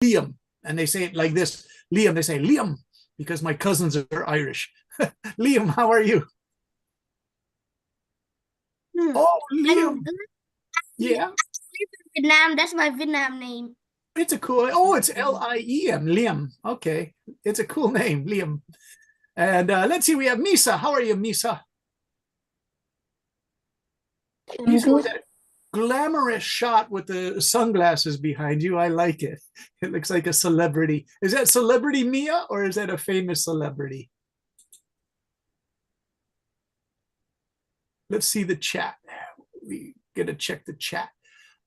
Liam, and they say it like this. Liam, they say Liam because my cousins are Irish. Liam, how are you? Hmm. Oh, I'm Liam. good. Yeah, Vietnam. That's my Vietnam name. it's a cool. Oh, it's Liem, Liam. Okay, it's a cool name, Liam. And let's see, we have Misa. How are you, Misa? I'm Misa, with good. that glamorous shot with the sunglasses behind you, I like it. It looks like a celebrity. Is that celebrity Mia or is that a famous celebrity? Let's see the chat. We gotta check the chat.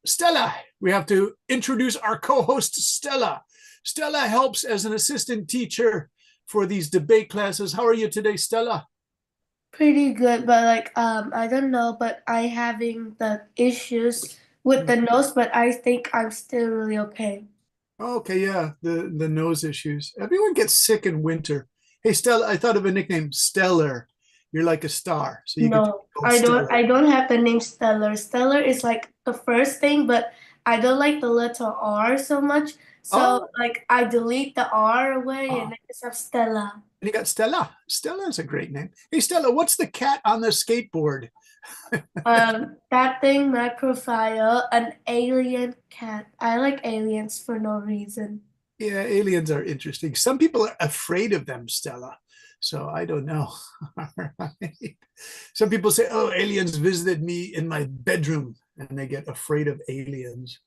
Stella, we have to introduce our co-host, Stella. Stella helps as an assistant teacher for these debate classes. How are you today, Stella? Pretty good, but I don't know, but I having the issues with the nose, but I think I'm still really okay. Okay, yeah, the nose issues. Everyone gets sick in winter. Hey, Stella, I thought of a nickname, Stellar. You're like a star, so you get to be No, called I don't. Stellar. I don't have the name Stellar. Stellar is like the first thing, but I don't like the letter R so much. So Oh, like I delete the R away and oh, I just have Stella. and you got Stella. Stella is a great name. Hey, Stella, what's the cat on the skateboard? That thing, my profile, an alien cat. I like aliens for no reason. Yeah, aliens are interesting. Some people are afraid of them, Stella. So I don't know. All right. Some people say, oh, aliens visited me in my bedroom, and they get afraid of aliens.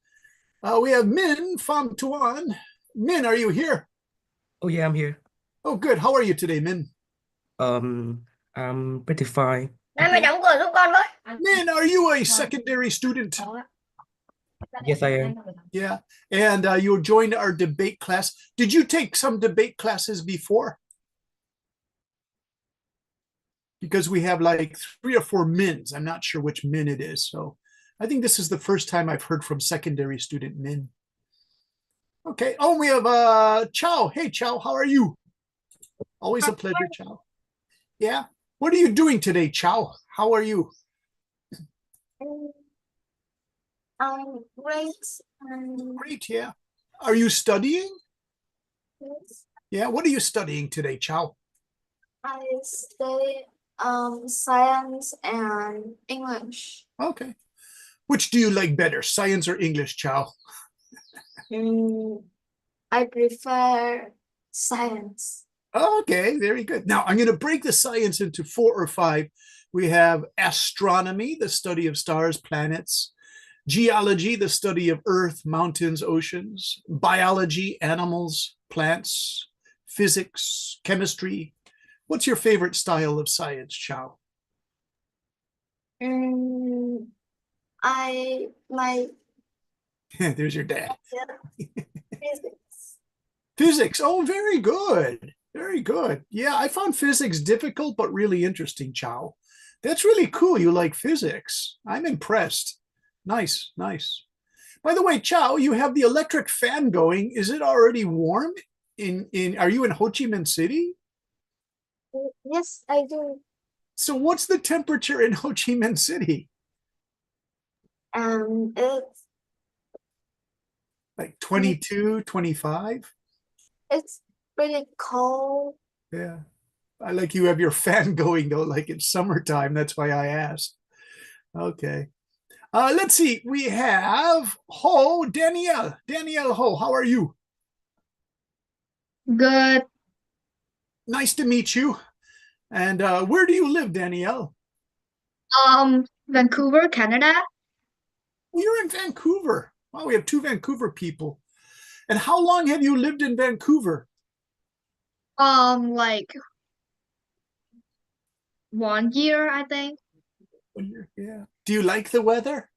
We have Min Pham Tuan. Min, are you here? Oh yeah, I'm here. Oh, good. How are you today, Min? Um, I'm pretty fine. Đây mày đóng cửa giúp con với. Min, are you a secondary student? Yes, I am. Yeah. And you joined our debate class. Did you take some debate classes before? Because we have like 3 or 4 mins. I'm not sure which min it is. So I think this is the first time I've heard from secondary student min. Okay. Oh, we have Chow. Hey, Chow, how are you? Always a pleasure, Chow. Yeah. What are you doing today, Chow? How are you? I'm great. And Great. Yeah. Are you studying? yes, Yeah. What are you studying today, Chow? I study science and English. Okay. Which do you like better, science or English, Chow? Mm, I prefer science. Okay, very good. Now I'm going to break the science into 4 or 5. We have astronomy, the study of stars, planets; geology, the study of earth, mountains, oceans; biology, animals, plants; physics, chemistry. What's your favorite style of science, Chow? Mm, I like There's your dad. physics. Physics. Oh, very good. Very good. Yeah, I found physics difficult, but really interesting, Chow. That's really cool. You like physics. I'm impressed. Nice, nice. By the way, Chow, you have the electric fan going. Is it already warm? Are you in Ho Chi Minh City? Yes, I do. So what's the temperature in Ho Chi Minh City? It's Like 22, 25? it's pretty cold. Yeah. I like you have your fan going though, like it's summertime. That's why I asked. Okay. Let's see. We have Ho Danielle. Danielle Ho, how are you? Good. Nice to meet you. And where do you live, Danielle? Vancouver, Canada. Well, you're in Vancouver. Wow, we have 2 Vancouver people. And how long have you lived in Vancouver? Like 1 year, I think. Yeah. Do you like the weather?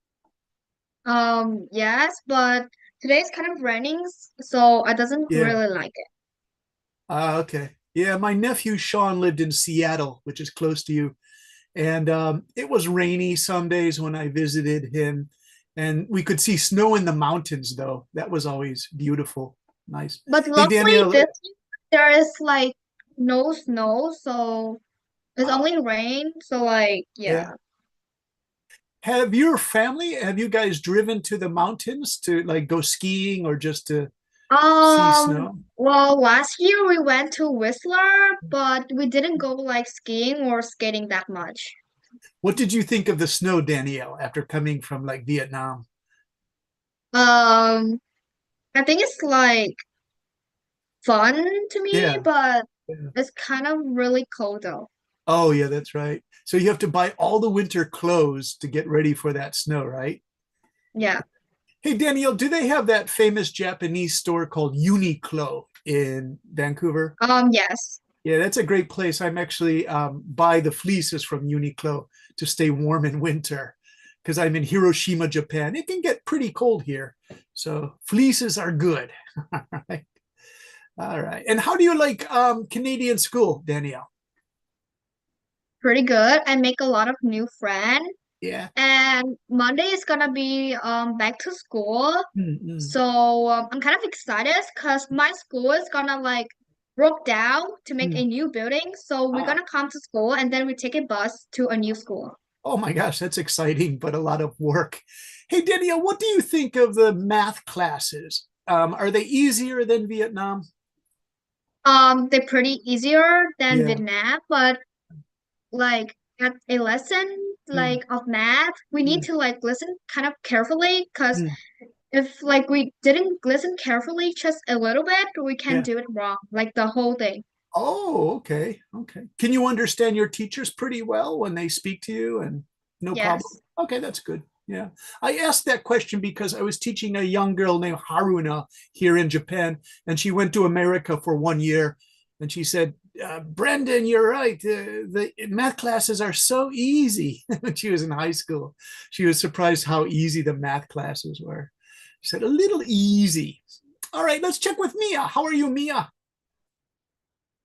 Yes, but today's kind of raining, so I doesn't Yeah. really like it. Okay. Yeah, my nephew Sean lived in Seattle, which is close to you. And it was rainy some days when I visited him. And we could see snow in the mountains, though. That was always beautiful. Nice. But Hey, luckily Danielle, this week there is like no snow, so it's uh, only rain. So like yeah. yeah. Have you guys driven to the mountains to like go skiing or just to see Um, snow? well, last year we went to Whistler, but we didn't go like skiing or skating that much. What did you think of the snow, Danielle, after coming from like Vietnam? Um, I think it's like fun to me, Yeah. but Yeah. it's kind of really cold though. Oh, yeah, that's right. So you have to buy all the winter clothes to get ready for that snow, right? Yeah. Hey, Danielle, do they have that famous Japanese store called Uniqlo in Vancouver? Yes. Yeah, that's a great place. I'm actually buy the fleeces from Uniqlo to stay warm in winter because I'm in Hiroshima, Japan. It can get pretty cold here. So fleeces are good. All right. All right. And how do you like Canadian school, Danielle? Pretty good. I make a lot of new friends. Yeah. And Monday is gonna be back to school. Mm-mm. So I'm kind of excited because my school is gonna like broke down to make a Mm. new building. So we're Ah, gonna come to school and then we take a bus to a new school. oh my gosh, that's exciting, but a lot of work. Hey, Danielle, what do you think of the math classes? Are they easier than Vietnam? They're pretty easier than Yeah. Vietnam, but like at a lesson Mm, like of math, we need mm, to like listen kind of carefully because mm. if like we didn't listen carefully just a little bit, we can Yeah. do it wrong, like the whole thing. Oh, okay. Okay. Can you understand your teachers pretty well when they speak to you and no problem? Yes. Okay, that's good. Yeah. I asked that question because I was teaching a young girl named Haruna here in Japan, and she went to America for 1 year. And she said, Brendan, you're right. The math classes are so easy. When she was in high school, she was surprised how easy the math classes were. She said, a little easy. All right, let's check with Mia. How are you, Mia?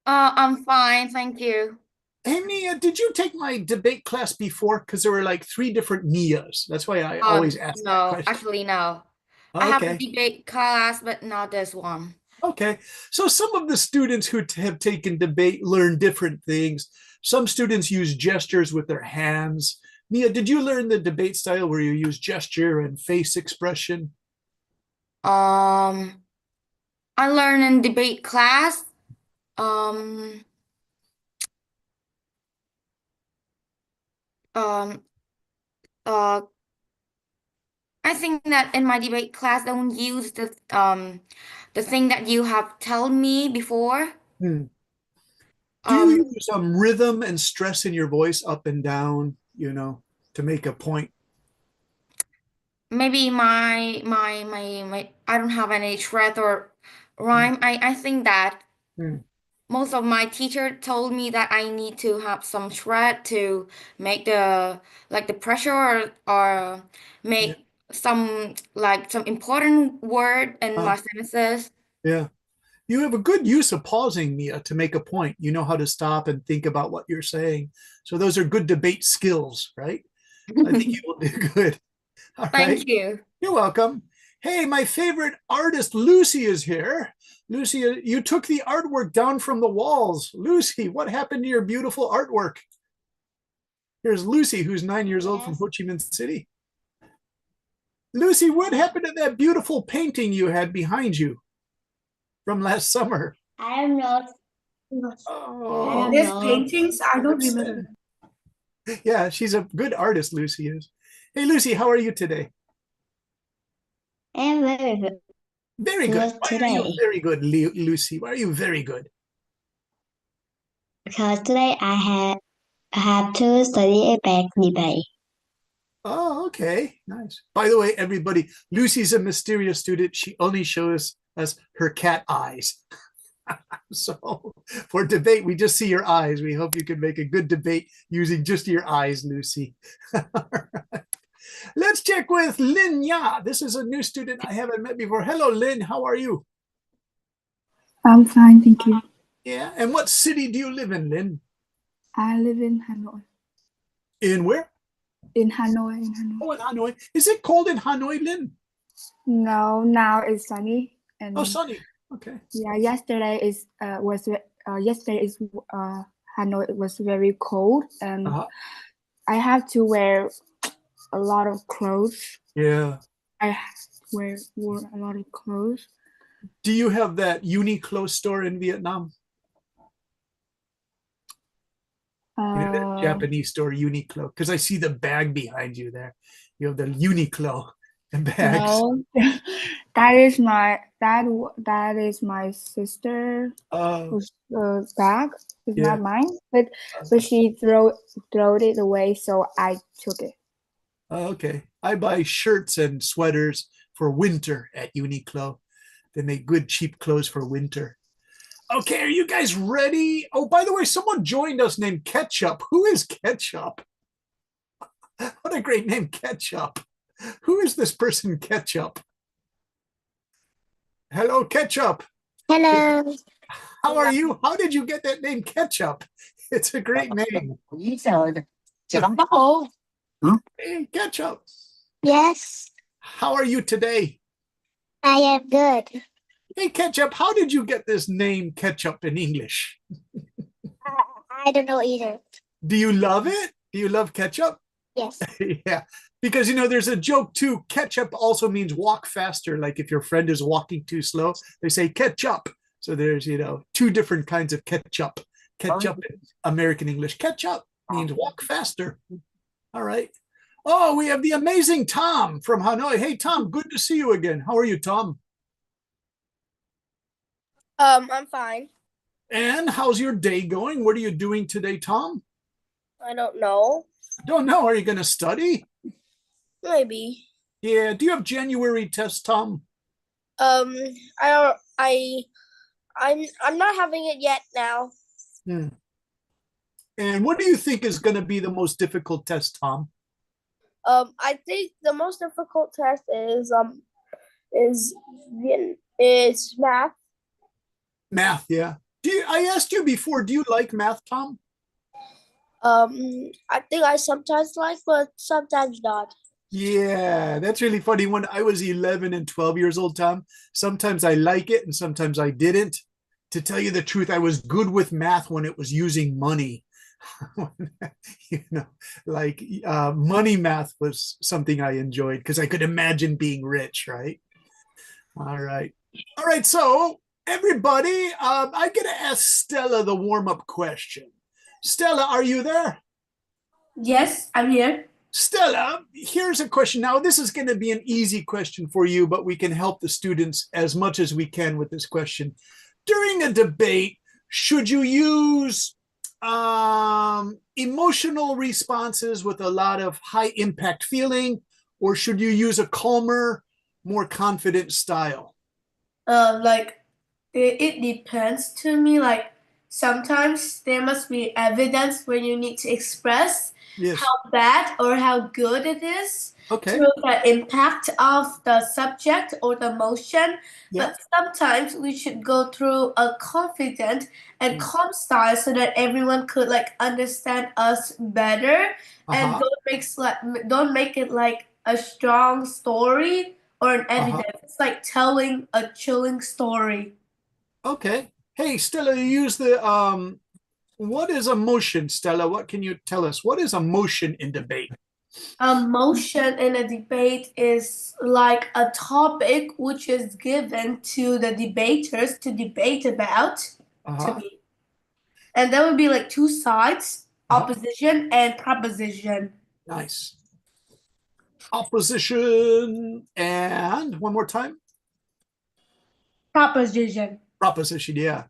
I'm fine, thank you. Hey, Mia, did you take my debate class before? Because there were like three different Mias. That's why I always ask that No, question. actually, no. I have a Okay. debate class, but not this one. Okay. So some of the students who have taken debate learn different things. Some students use gestures with their hands. Mia, did you learn the debate style where you use gesture and face expression? Um, I learned in debate class. Um, um, uh, I think that in my debate class, don't use the thing that you have told me before. Hmm. Do you Um, use rhythm and stress in your voice up and down, to make a point? maybe my I don't have any thread or Hmm. rhyme. I think that. Hmm. Most of my teacher told me that I need to have some thread to make the like the pressure or Yeah. make some important word in Uh, my sentences. yeah. You have a good use of pausing, Mia, to make a point. You know how to stop and think about what you're saying. So those are good debate skills, right? I think you will do good. All right. Thank you. You're welcome. Hey, my favorite artist, Lucy, is here. Lucy, you took the artwork down from the walls. Lucy, what happened to your beautiful artwork? Here's Lucy, who's 9 years old from Yes. Ho Chi Minh City. Lucy, what happened to that beautiful painting you had behind you from last summer? I am not. Oh, There's paintings. I don't that's remember. sad. Yeah, she's a good artist, Lucy is. Hey, Lucy, how are you today? I'm very good Very good. Why are you today very good, Lucy? Why are you very good? because today I have to study about debate. Oh, okay. Nice. By the way, everybody, Lucy's a mysterious student. She only shows us her cat eyes. So for debate, we just see your eyes. We hope you can make a good debate using just your eyes, Lucy. All right. Let's check with Lin Ya. This is a new student I haven't met before. Hello, Lin. How are you? I'm fine, thank you. Yeah. And what city do you live in, Lin? I live in Hanoi. In where? In Hanoi, in Hanoi. Oh, in Hanoi. Is it cold in Hanoi, Lin? No, now it's sunny and Oh, sunny. Okay. yeah, yesterday is Hanoi was very cold and Uh-huh. I have to wear a lot of clothes. Yeah. I wore a lot of clothes Do you have that Uniqlo store in Vietnam? That Japanese store, Uniqlo, because I see the bag behind you there. You have the Uniqlo bags. No, that is my sister Oh, whose bag. It's yeah. not mine, but she throw it away, so I took it. Oh, okay. I buy shirts and sweaters for winter at Uniqlo. They make good cheap clothes for winter. Okay, are you guys ready? Oh, by the way, someone joined us named Ketchup. Who is Ketchup? What a great name, Ketchup. Who is this person, Ketchup? Hello, Ketchup. Hello. How are you? How did you get that name, Ketchup? It's a great name. Hey, Ketchup. Yes, How are you today? I am good. Hey, Ketchup, how did you get this name, Ketchup, in English? I don't know either. Do you love it? Do you love ketchup? Yes. Yeah, because there's a joke too. Ketchup also means walk faster. Like if your friend is walking too slow, they say ketchup. So there's two different kinds of ketchup. Ketchup in American English. Ketchup means walk faster. All right. Oh, we have the amazing Tom from Hanoi. Hey, Tom, good to see you again. How are you, Tom? I'm fine. And how's your day going? What are you doing today, Tom? I don't know. Don't know. Are you going to study? Maybe. Yeah. Do you have January tests, Tom? I I'm not having it yet now. Hmm. And what do you think is going to be the most difficult test, Tom? I think the most difficult test is is math. Math, yeah. I asked you before, do you like math, Tom? I think I sometimes like, but sometimes not. Yeah, that's really funny. When I was 11 and 12 years old, Tom, sometimes I like it and sometimes I didn't. To tell you the truth, I was good with math when it was using money. Money math was something I enjoyed because I could imagine being rich, right? All right. All right. So, everybody, I get to ask Stella the warm up question. Stella, are you there? Yes, I'm here. Stella, here's a question. Now, this is going to be an easy question for you, but we can help the students as much as we can with this question. During a debate, should you use emotional responses with a lot of high impact feeling, or should you use a calmer, more confident style? Like it depends to me. Like sometimes there must be evidence when you need to express Yes. how bad or how good it is Okay. through the impact of the subject or the motion. Yeah. But sometimes we should go through a confident and calm style so that everyone could like understand us better and don't make it like a strong story or an evidence. It's like telling a chilling story. Okay. Hey, Stella, you use the what is emotion, Stella? What can you tell us? What is emotion in debate? A motion in a debate is like a topic which is given to the debaters to debate about to me. And there would be like two sides, opposition and proposition. Nice. Opposition and one more time. Proposition. Proposition, yeah.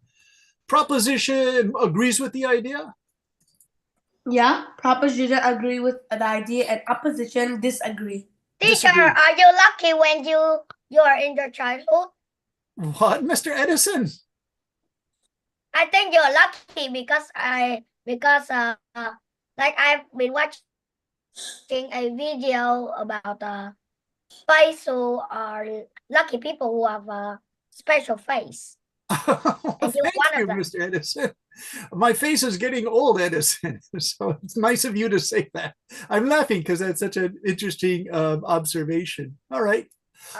Proposition agrees with the idea. Yeah, proposition agree with the idea and opposition disagree. Teacher, Disagree. are you lucky when you are in your childhood? What, Mr. Edison? I think you're lucky because like I've been watching a video about spies who are lucky people who have a special face. Thank you, Mr. Edison. My face is getting old, Edison. So it's nice of you to say that. I'm laughing because that's such an interesting observation. All right.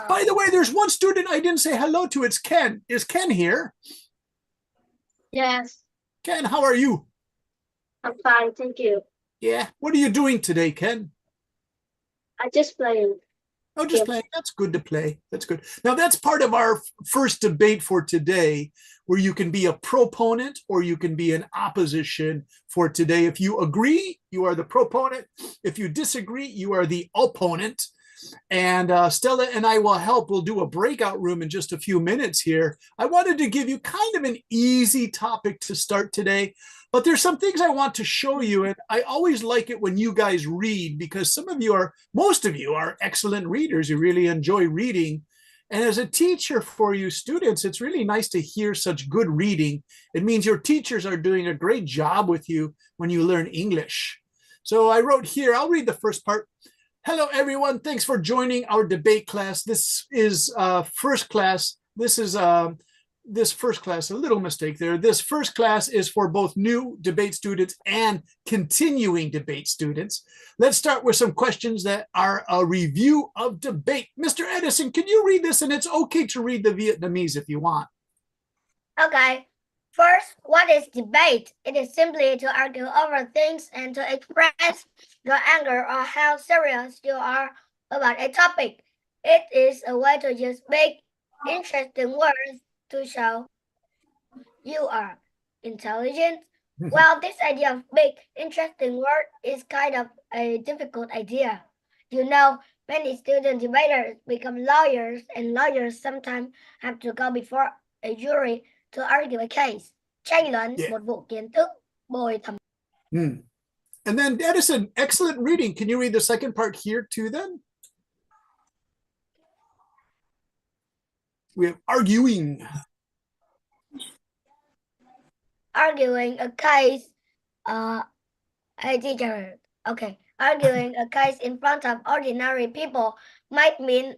By the way, there's one student I didn't say hello to. It's Ken. Is Ken here? Yes, Ken, how are you? I'm fine, thank you. Yeah. What are you doing today, Ken? I just playing. Oh, just playing. That's good to play. That's good. Now, that's part of our first debate for today, where you can be a proponent or you can be an opposition for today. If you agree, you are the proponent. If you disagree, you are the opponent. And Stella and I will help. We'll do a breakout room in just a few minutes here. I wanted to give you kind of an easy topic to start today, but there's some things I want to show you. And I always like it when you guys read, because most of you are excellent readers. You really enjoy reading. And as a teacher for you students, it's really nice to hear such good reading. It means your teachers are doing a great job with you when you learn English. So I wrote here, I'll read the first part. Hello, everyone. Thanks for joining our debate class. This is first class. This first class, a little mistake there. This first class is for both new debate students and continuing debate students. Let's start with some questions that are a review of debate. Mr. Edison, can you read this? And it's okay to read the Vietnamese if you want. Okay. First, what is debate? It is simply to argue over things and to express your anger or how serious you are about a topic. It is a way to use big, interesting words to show you are intelligent. Well, this idea of big, interesting word is kind of a difficult idea. You know, many student debaters become lawyers, and lawyers sometimes have to go before a jury to argue a case. Tranh luận một vụ kiến thức bồi thẩm. And then Edison, excellent reading. Can you read the second part here too then? We have arguing. Arguing a case, a teacher. Okay. Arguing a case in front of ordinary people might mean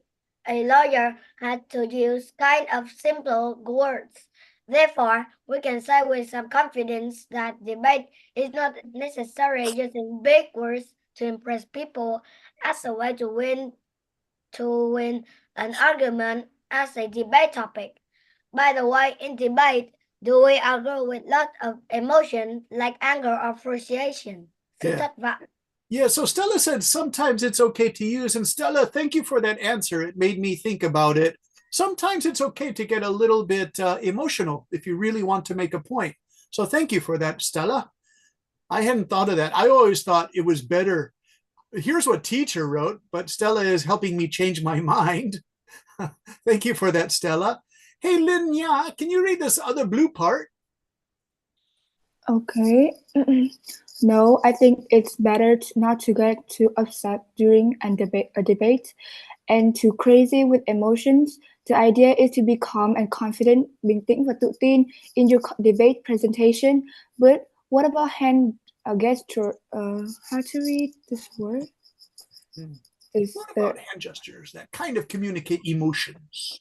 a lawyer had to use kind of simple words. Therefore, we can say with some confidence that debate is not necessarily using big words to impress people as a way to win an argument as a debate topic. By the way, in debate, do we argue with lots of emotion like anger or frustration? Yeah, so Stella said sometimes it's okay to use. And Stella, thank you for that answer. It made me think about it. Sometimes it's okay to get a little bit emotional if you really want to make a point. So thank you for that, Stella. I hadn't thought of that. I always thought it was better. Here's what teacher wrote, but Stella is helping me change my mind. Thank you for that, Stella. Hey, Lin Ya, can you read this other blue part? Okay. No, I think it's better not to get too upset during a debate and too crazy with emotions. The idea is to be calm and confident, bình tĩnh và tự tin in your debate presentation. But what about hand gesture? How to read this word? What about hand gestures that kind of communicate emotions?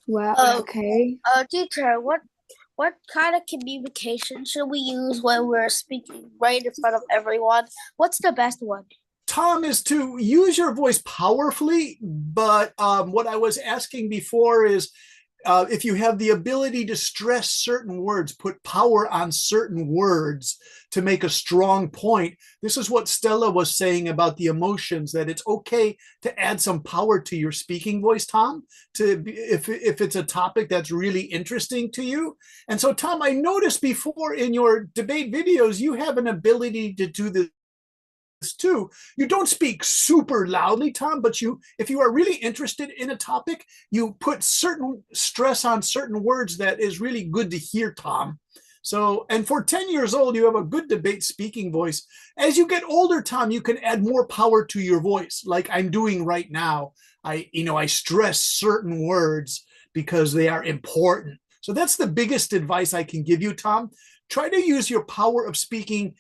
Well, okay. Teacher, what kind of communication should we use when we're speaking right in front of everyone? What's the best one? Tom, is to use your voice powerfully, but what I was asking before is if you have the ability to stress certain words, put power on certain words to make a strong point. This is what Stella was saying about the emotions, that it's okay to add some power to your speaking voice, Tom, if it's a topic that's really interesting to you. And so, Tom, I noticed before in your debate videos, you have an ability to do this too. You don't speak super loudly, Tom, but if you are really interested in a topic, you put certain stress on certain words that is really good to hear, Tom. So, and for 10 years old, you have a good debate speaking voice. As you get older, Tom, you can add more power to your voice, like I'm doing right now. I stress certain words because they are important. So that's the biggest advice I can give you, Tom. Try to use your power of speaking.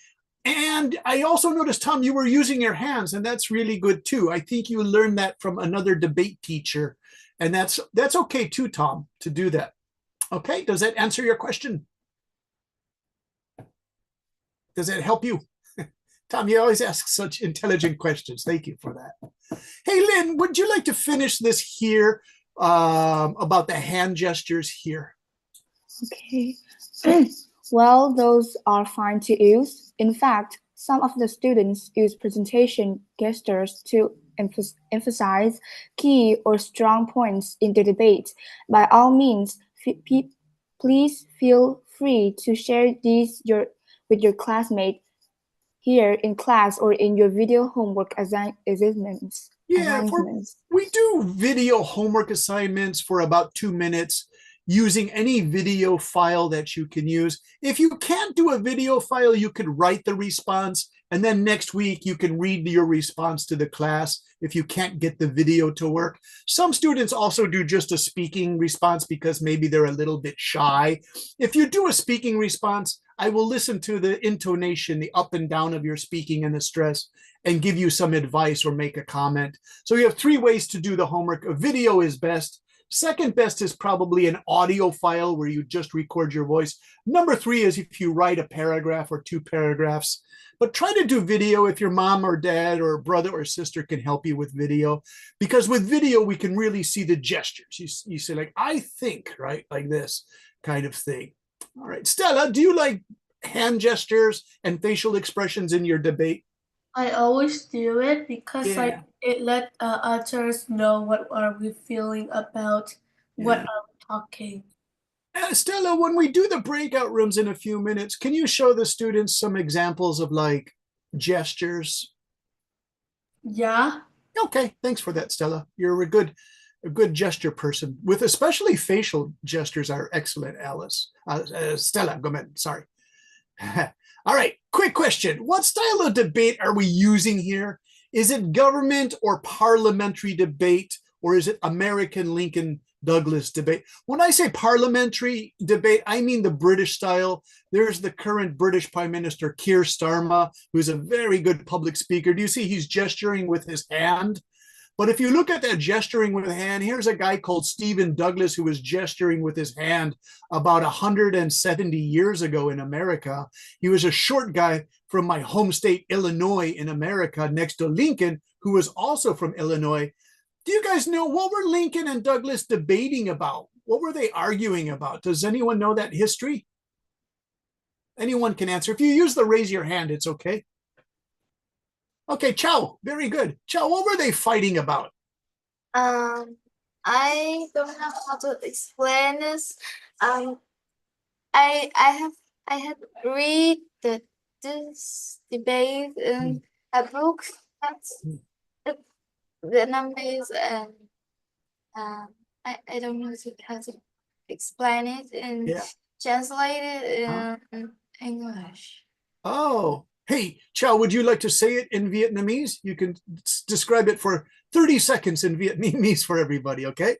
And I also noticed, Tom, you were using your hands, and that's really good too. I think you learned that from another debate teacher, and that's okay too, Tom, to do that. Okay, does that answer your question? Does that help you? Tom, you always ask such intelligent questions. Thank you for that. Hey, Lynn, would you like to finish this here about the hand gestures here? Okay. Well, those are fine to use. In fact, some of the students use presentation gestures to emphasize key or strong points in the debate. By all means, please feel free to share these with your classmate here in class or in your video homework assignments. Yeah, we do video homework assignments for about 2 minutes using any video file that you can use. If you can't do a video file, you could write the response, and then next week you can read your response to the class if you can't get the video to work. Some students also do just a speaking response because maybe they're a little bit shy. If you do a speaking response, I will listen to the intonation, the up and down of your speaking and the stress, and give you some advice or make a comment. So you have 3 ways to do the homework. A video is best. Second best is probably an audio file where you just record your voice. Number 3 is if you write a paragraph or 2 paragraphs. But try to do video if your mom or dad or brother or sister can help you with video, because with video, we can really see the gestures. You say like, I think, right? Like this kind of thing. All right, Stella, do you like hand gestures and facial expressions in your debate? I always do it because Yeah. like it let others know what are we feeling about what Yeah. are we talking. Stella, when we do the breakout rooms in a few minutes, can you show the students some examples of like gestures? Yeah. Okay, thanks for that, Stella. You're a good gesture person, with especially facial gestures are excellent, Alice. Stella, go ahead, sorry. All right, quick question. What style of debate are we using here? Is it government or parliamentary debate, or is it American Lincoln Douglas debate? When I say parliamentary debate, I mean the British style. There's the current British Prime Minister, Keir Starmer, who's a very good public speaker. Do you see he's gesturing with his hand? But if you look at that gesturing with a hand, here's a guy called Stephen Douglas who was gesturing with his hand about 170 years ago in America. He was a short guy from my home state, Illinois, in America, next to Lincoln, who was also from Illinois. Do you guys know what were Lincoln and Douglas debating about? What were they arguing about? Does anyone know that history? Anyone can answer. If you use the raise your hand, it's okay. Okay, Chow, very good. Chow, what were they fighting about? I don't know how to explain this. I had read this debate in a book that's Vietnamese, and I don't know how to explain it and translate it in English. Oh, hey, Chow, would you like to say it in Vietnamese? You can describe it for 30 seconds in Vietnamese for everybody, okay?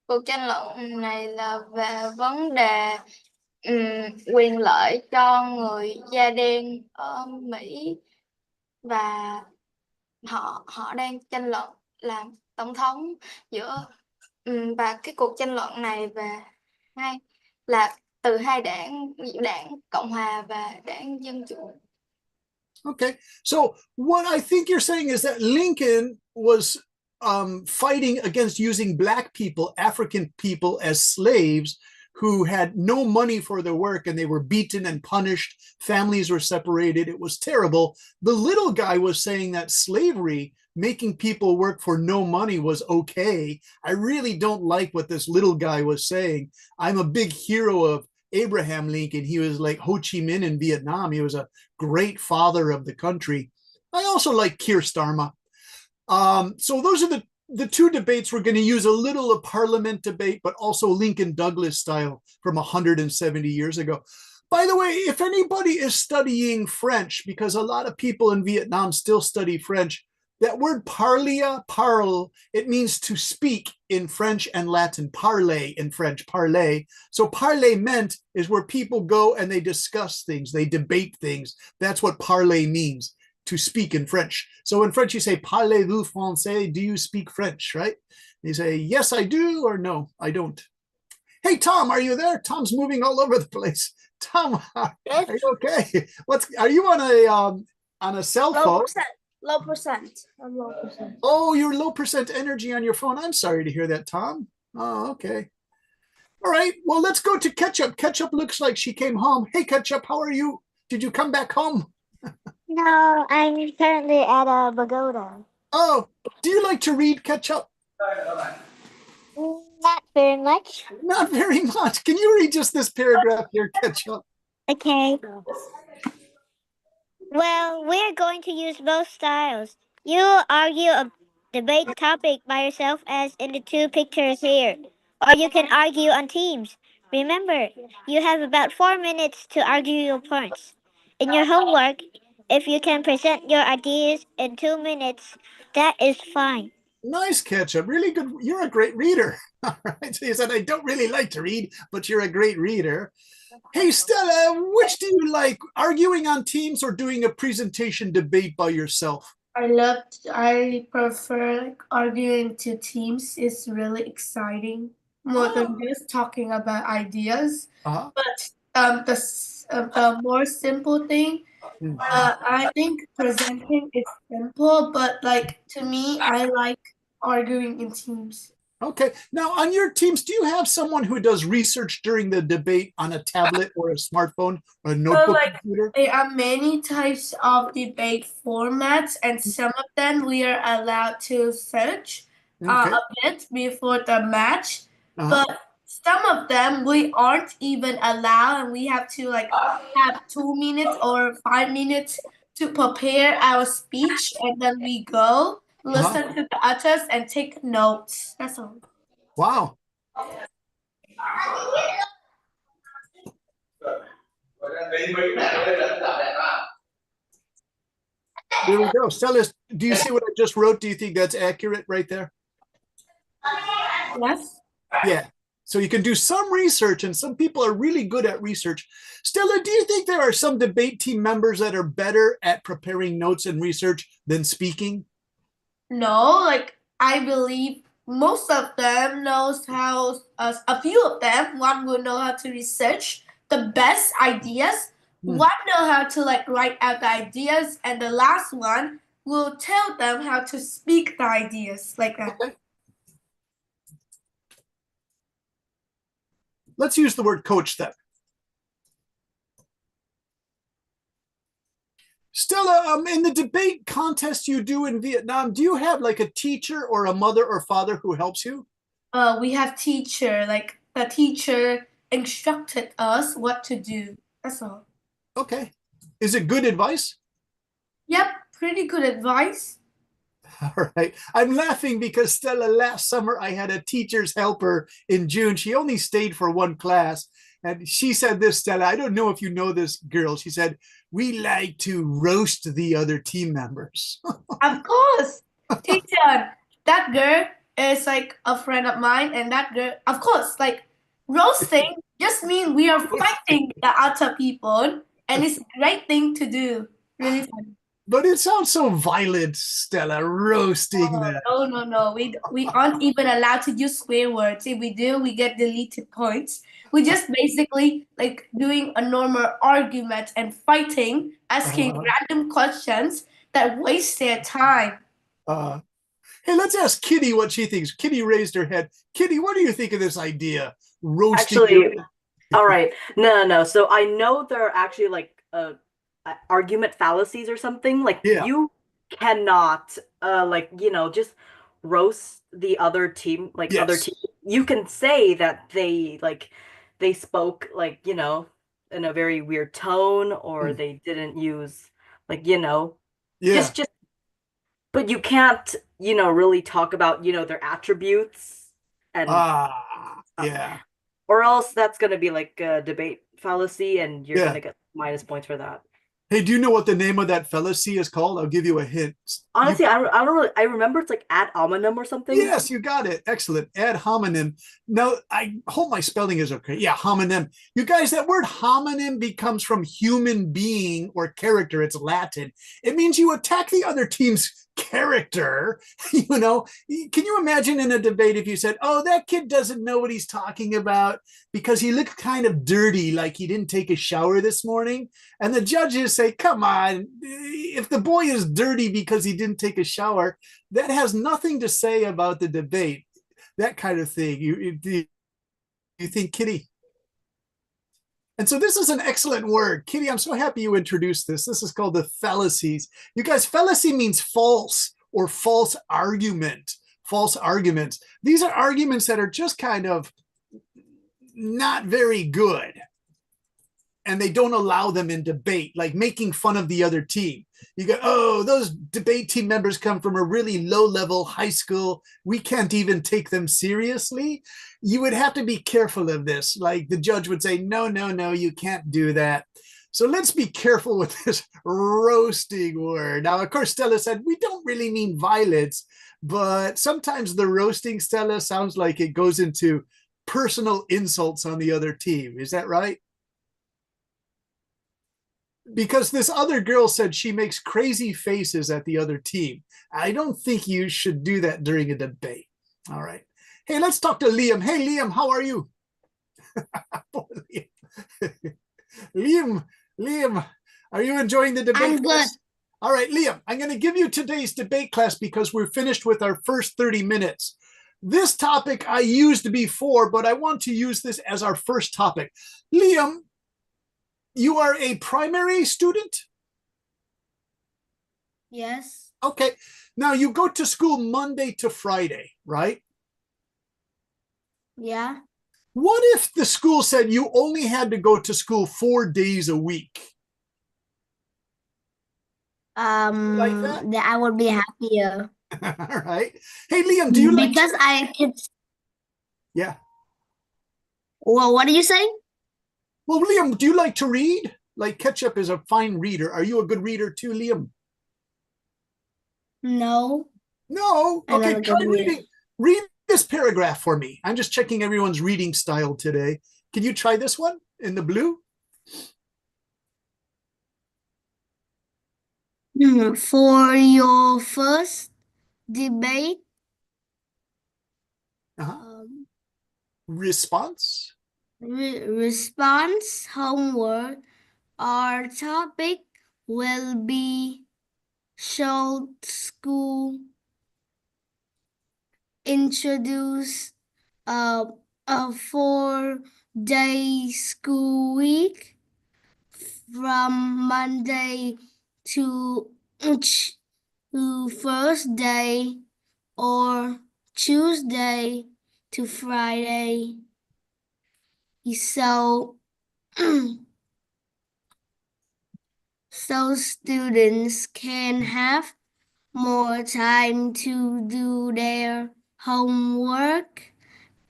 Cuộc tranh luận này là về vấn đề quyền lợi cho người da đen ở Mỹ, và họ đang tranh luận làm tổng thống giữa và cái cuộc tranh luận này về từ hai đảng Cộng hòa và đảng Dân chủ. Okay, so what I think you're saying is that Lincoln was fighting against using Black people, African people, as slaves who had no money for their work, and they were beaten and punished. Families were separated. It was terrible. The little guy was saying that slavery, making people work for no money, was okay. I really don't like what this little guy was saying. I'm a big hero of Abraham Lincoln. He was like Ho Chi Minh in Vietnam. He was a great father of the country. I also like Keir Starmer. So those are the two debates. We're going to use a little of Parliament debate, but also Lincoln Douglas style from 170 years ago. By the way, if anybody is studying French, because a lot of people in Vietnam still study French, that word parler, parle, it means to speak in French and Latin. Parler in French, parler. So parlement is where people go and they discuss things, they debate things. That's what parler means, to speak in French. So in French, you say, parlez-vous français? Do you speak French, right? You say, yes, I do, or no, I don't. Hey, Tom, are you there? Tom's moving all over the place. Tom, are you okay? Are you on a cell phone? Low percent. I'm low percent. Oh, you're low percent energy on your phone. I'm sorry to hear that, Tom. Oh, okay. All right. Well, let's go to Ketchup. Ketchup looks like she came home. Hey, Ketchup, how are you? Did you come back home? No, I'm currently at a pagoda. Oh, do you like to read, Ketchup? Not very much. Not very much. Can you read just this paragraph here, Ketchup? Okay. Well, we're going to use both styles. You argue a debate topic by yourself, as in the two pictures here, or you can argue on teams. Remember, you have about 4 minutes to argue your points. In your homework, if you can present your ideas in 2 minutes, that is fine. Nice, Ketchup. Really good. You're a great reader. All right. So you said, I don't really like to read, but you're a great reader. Hey, Stella, which do you like, arguing on teams or doing a presentation debate by yourself? I prefer like arguing to teams. It's really exciting more than just talking about ideas. Uh-huh. But the more simple thing, I think presenting is simple, but like to me, I like arguing in teams. Okay. Now, on your teams, do you have someone who does research during the debate on a tablet or a smartphone or a notebook like computer? there are many types of debate formats, and some of them we are allowed to search Okay. a bit before the match, Uh-huh. but some of them we aren't even allowed, and we have to like have 2 minutes or 5 minutes to prepare our speech, and then we go listen to the others and take notes. That's all. Wow. There we go. Stella, do you see what I just wrote? Do you think that's accurate right there? Yes. Yeah. So you can do some research, and some people are really good at research. Stella, do you think there are some debate team members that are better at preparing notes and research than speaking? No, like I believe most of them knows how. A few of them, one will know how to research the best ideas. One know how to like write out the ideas, and the last one will tell them how to speak the ideas like that. Okay. Let's use the word coach then. Stella, in the debate contest you do in Vietnam, do you have like a teacher or a mother or father who helps you? We have teacher, like the teacher instructed us what to do. That's all. Okay. Is it good advice? Yep, pretty good advice. All right. I'm laughing because Stella, last summer I had a teacher's helper in June. She only stayed for one class. And she said this, Stella, I don't know if you know this girl. She said, we like to roast the other team members. Of course. Teacher, that girl is like a friend of mine, and that girl, of course, like roasting just means we are fighting the other people, and it's a great thing to do. Really fun. But it sounds so violent, Stella, roasting them. No. We aren't even allowed to use swear words. If we do, we get deleted points. We just basically like doing a normal argument and fighting, asking random questions that waste their time. Hey, let's ask Kitty what she thinks. Kitty raised her head. Kitty, what do you think of this idea? Roasting. Actually, all right. No. So I know there are actually like argument fallacies or something. Like you cannot just roast the other team, like other team. You can say that they spoke like, in a very weird tone, or they didn't use just but you can't, really talk about, their attributes and or else that's going to be like a debate fallacy, and you're going to get minus points for that. Hey, do you know what the name of that fallacy is called? I'll give you a hint. Honestly, I don't really. I remember it's like ad hominem or something. Yes, you got it. Excellent. Ad hominem. Now, I hope my spelling is okay. Yeah, hominem. You guys, that word homonym becomes from human being or character. It's Latin. It means you attack the other team's character. Can you imagine in a debate if you said, oh, that kid doesn't know what he's talking about because he looked kind of dirty, like he didn't take a shower this morning? And the judges say, come on, if the boy is dirty because he didn't take a shower, that has nothing to say about the debate. That kind of thing. You think, Kitty? And so this is an excellent word. Kitty, I'm so happy you introduced this. This is called the fallacies. You guys, fallacy means false or false argument. False arguments. These are arguments that are just kind of not very good. And they don't allow them in debate, like making fun of the other team. You go, oh, those debate team members come from a really low-level high school. We can't even take them seriously. You would have to be careful of this. Like the judge would say, no, no, no, you can't do that. So let's be careful with this roasting word. Now, of course, Stella said, we don't really mean violence, but sometimes the roasting, Stella, sounds like it goes into personal insults on the other team. Is that right? Because this other girl said she makes crazy faces at the other team. I don't think you should do that during a debate. All right. Hey, let's talk to Liam. Hey, Liam, how are you? Liam, are you enjoying the debate? I'm good. All right, Liam, I'm going to give you today's debate class because we're finished with our first 30 minutes. This topic I used before, but I want to use this as our first topic. Liam, you are a primary student? Yes. Okay. Now you go to school Monday to Friday, right? Yeah. What if the school said you only had to go to school 4 days a week? Like that? I would be happier. All right. Hey, Liam, do you like Because I could. Yeah. Well, what are you saying? Well, Liam, do you like to read? Like Ketchup is a fine reader. Are you a good reader too, Liam? No. No? I'm not Okay, a try good reader. reading. Read this paragraph for me. I'm just checking everyone's reading style today. Can you try this one in the blue? For your first debate, Response? response homework, our topic will be short school introduce a 4-day school week from Monday to Thursday or Tuesday to Friday. So, so students can have more time to do their homework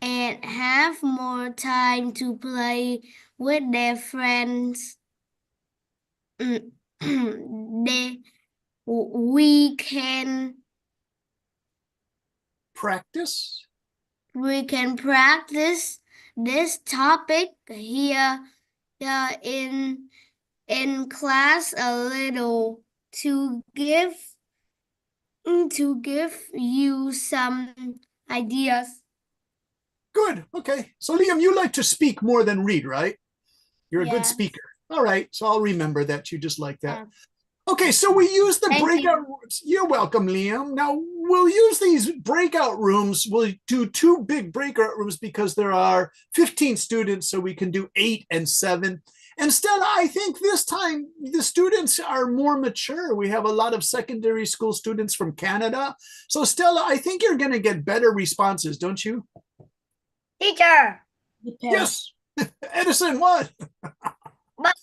and have more time to play with their friends. We can practice this topic here in class a little to give you some ideas. Good. Okay. So, Liam, you like to speak more than read, right? You're a good Yes. speaker. All right. So I'll remember that you just like that. Yeah. Okay. So we use the Thank breakout rooms. You're welcome, Liam. Now we'll use these breakout rooms. We'll do 2 big breakout rooms because there are 15 students. So we can do 8 and 7. And Stella, I think this time the students are more mature. We have a lot of secondary school students from Canada. So Stella, I think you're going to get better responses, don't you? Teacher, Yes. Edison, what? but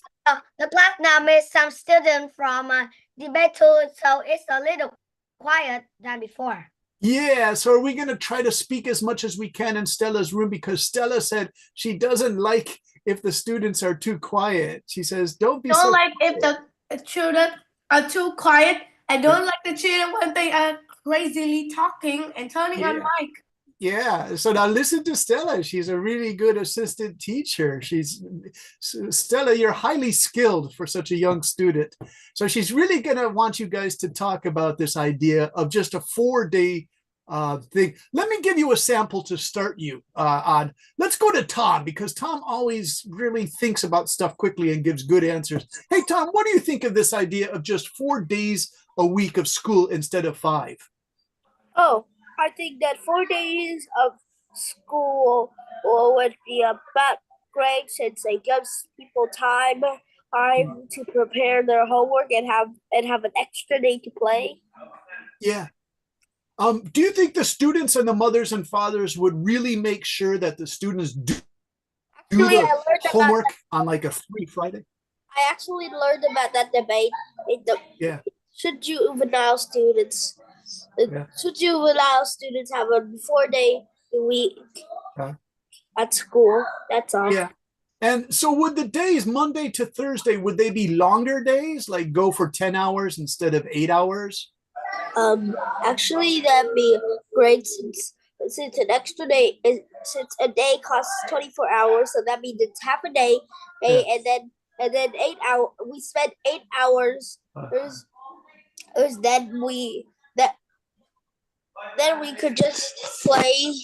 the class now missed some students from debate too, so it's a little quiet than before. Yeah, so are we going to try to speak as much as we can in Stella's room? Because Stella said she doesn't like if the students are too quiet. She says, don't be so Don't like quiet. if the children are too quiet. I don't like the children when they are crazily talking and turning on Yeah. mic. Yeah, so now listen to Stella. She's a really good assistant teacher. Stella, you're highly skilled for such a young student. So she's really going to want you guys to talk about this idea of just a 4-day thing. Let me give you a sample to start you on. Let's go to Tom because Tom always really thinks about stuff quickly and gives good answers. Hey, Tom, what do you think of this idea of just 4 days a week of school instead of 5? Oh, I think that 4 days of school would be a great since it gives people time to prepare their homework and have an extra day to play. Yeah. Do you think the students and the mothers and fathers would really make sure that the students do Actually, the homework on like a free Friday? I actually learned about that debate in the Yeah. should juvenile students Yeah. should juvenile students have a 4-day week at school? That's all. Yeah. And so would the days Monday to Thursday, would they be longer days, like go for 10 hours instead of 8 hours? Actually, that'd be great since an extra day is since a day costs 24 hours, so that means it's half a day, and then 8 hours. We spend 8 hours. Then we could just play.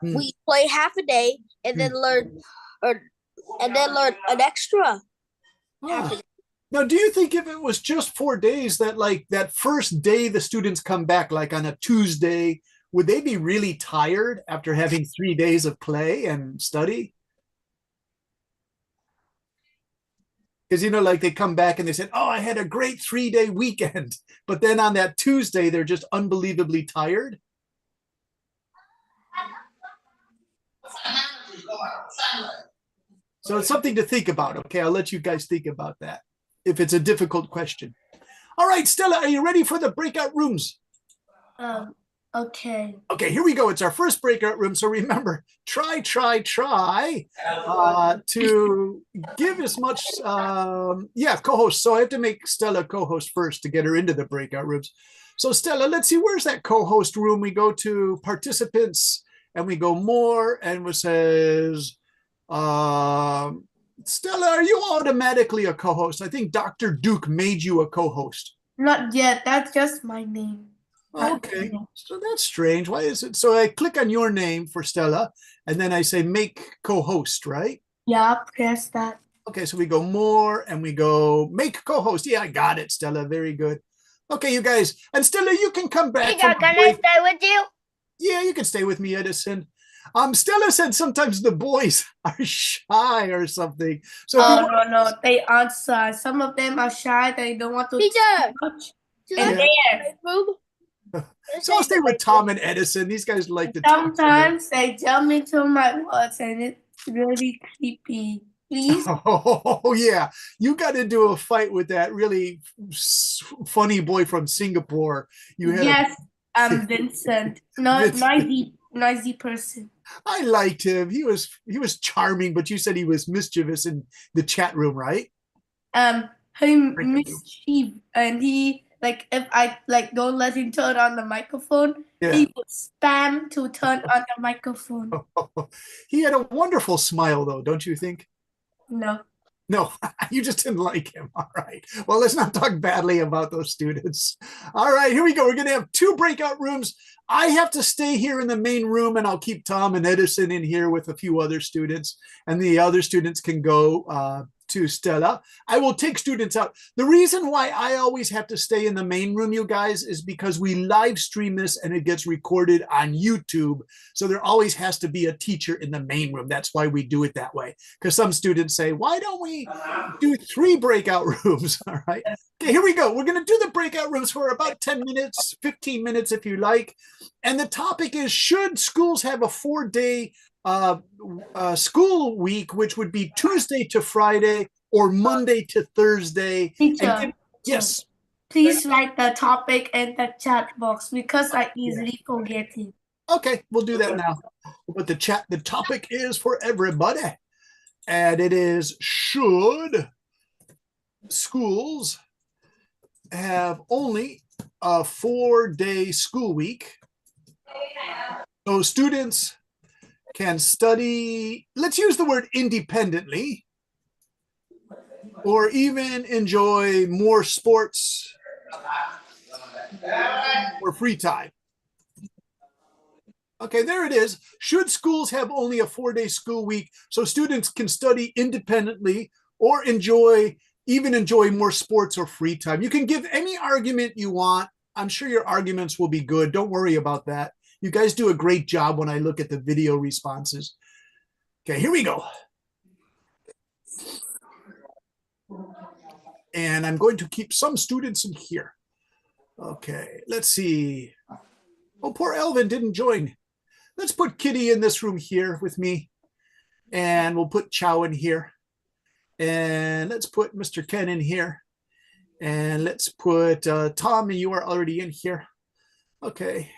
We play half a day and then learn an extra half a day. Now, do you think if it was just 4 days that like that first day the students come back, like on a Tuesday, would they be really tired after having 3 days of play and study? Because, you know, like they come back and they said, oh, I had a great 3-day weekend. But then on that Tuesday, they're just unbelievably tired. So it's something to think about. Okay, I'll let you guys think about that if it's a difficult question. All right, Stella, are you ready for the breakout rooms? Okay. Okay, here we go. It's our first breakout room. So remember, try to give as much, co-host. So I have to make Stella co-host first to get her into the breakout rooms. So Stella, let's see, where's that co-host room? We go to participants and we go more and it says, Stella, are you automatically a co-host? I think Dr. Duke made you a co-host. Not yet. That's just my name. Okay, so that's strange. Why is it? So I click on your name for Stella, and then I say make co-host, right? Yeah, press that. Okay, so we go more, and we go make co-host. Yeah, I got it, Stella. Very good. Okay, you guys. And Stella, you can come back. Can I stay with you? Yeah, you can stay with me, Edison. Stella said sometimes the boys are shy or something. So no, they aren't shy. Some of them are shy. They don't want to Teacher, much. And there. So I'll stay with Tom and Edison. These guys like to Sometimes they jump into my words and it's really creepy. Please. Oh yeah, you got into a fight with that really funny boy from Singapore. You had yes, I'm Vincent. Not noisy person. I liked him. He was charming, but you said he was mischievous in the chat room, right? He mischief, and he like if I like don't let him turn on the microphone, he would spam to turn on the microphone. He had a wonderful smile, though, don't you think? No. No, you just didn't like him. All right. Well, let's not talk badly about those students. All right, here we go. We're going to have 2 breakout rooms. I have to stay here in the main room, and I'll keep Tom and Edison in here with a few other students, and the other students can go to Stella. I will take students out. The reason why I always have to stay in the main room, you guys, is because we live stream this and it gets recorded on YouTube. So there always has to be a teacher in the main room. That's why we do it that way. Because some students say, why don't we do 3 breakout rooms? All right. Okay, here we go. We're going to do the breakout rooms for about 10 minutes, 15 minutes if you like. And the topic is, should schools have a 4-day school week, which would be Tuesday to Friday or Monday to Thursday? Teacher, yes. Please write the topic in the chat box because I easily forget it. Okay, we'll do that now. But the topic is for everybody. And it is, should schools have only a 4-day school week? So students can study, let's use the word independently, or even enjoy more sports or free time. Okay, there it is. Should schools have only a 4-day school week so students can study independently or enjoy more sports or free time? You can give any argument you want. I'm sure your arguments will be good. Don't worry about that. You guys do a great job when I look at the video responses. Okay, here we go. And I'm going to keep some students in here. Okay, let's see. Oh, poor Elvin didn't join. Let's put Kitty in this room here with me. And we'll put Chow in here. And let's put Mr. Ken in here. And let's put Tom, you are already in here. Okay.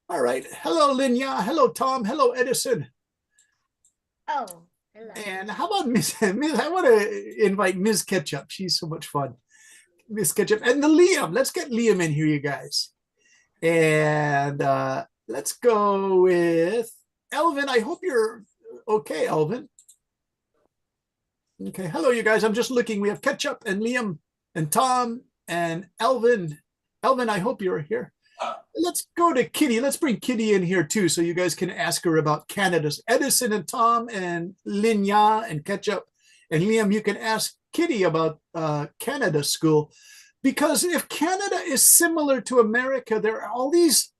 All right. Hello, Linya. Hello, Tom. Hello, Edison. Oh, hello. And how about Miss I want to invite Ms. Ketchup. She's so much fun. Miss Ketchup. And the Liam. Let's get Liam in here, you guys. And let's go with Elvin. I hope you're okay, Elvin. Okay. Hello, you guys. I'm just looking. We have Ketchup and Liam and Tom and Elvin. Elvin, I hope you're here. Let's go to Kitty. Let's bring Kitty in here too, so you guys can ask her about Canada's. Edison and Tom and Linya and Ketchup and Liam, you can ask Kitty about Canada school, because if Canada is similar to America, there are all these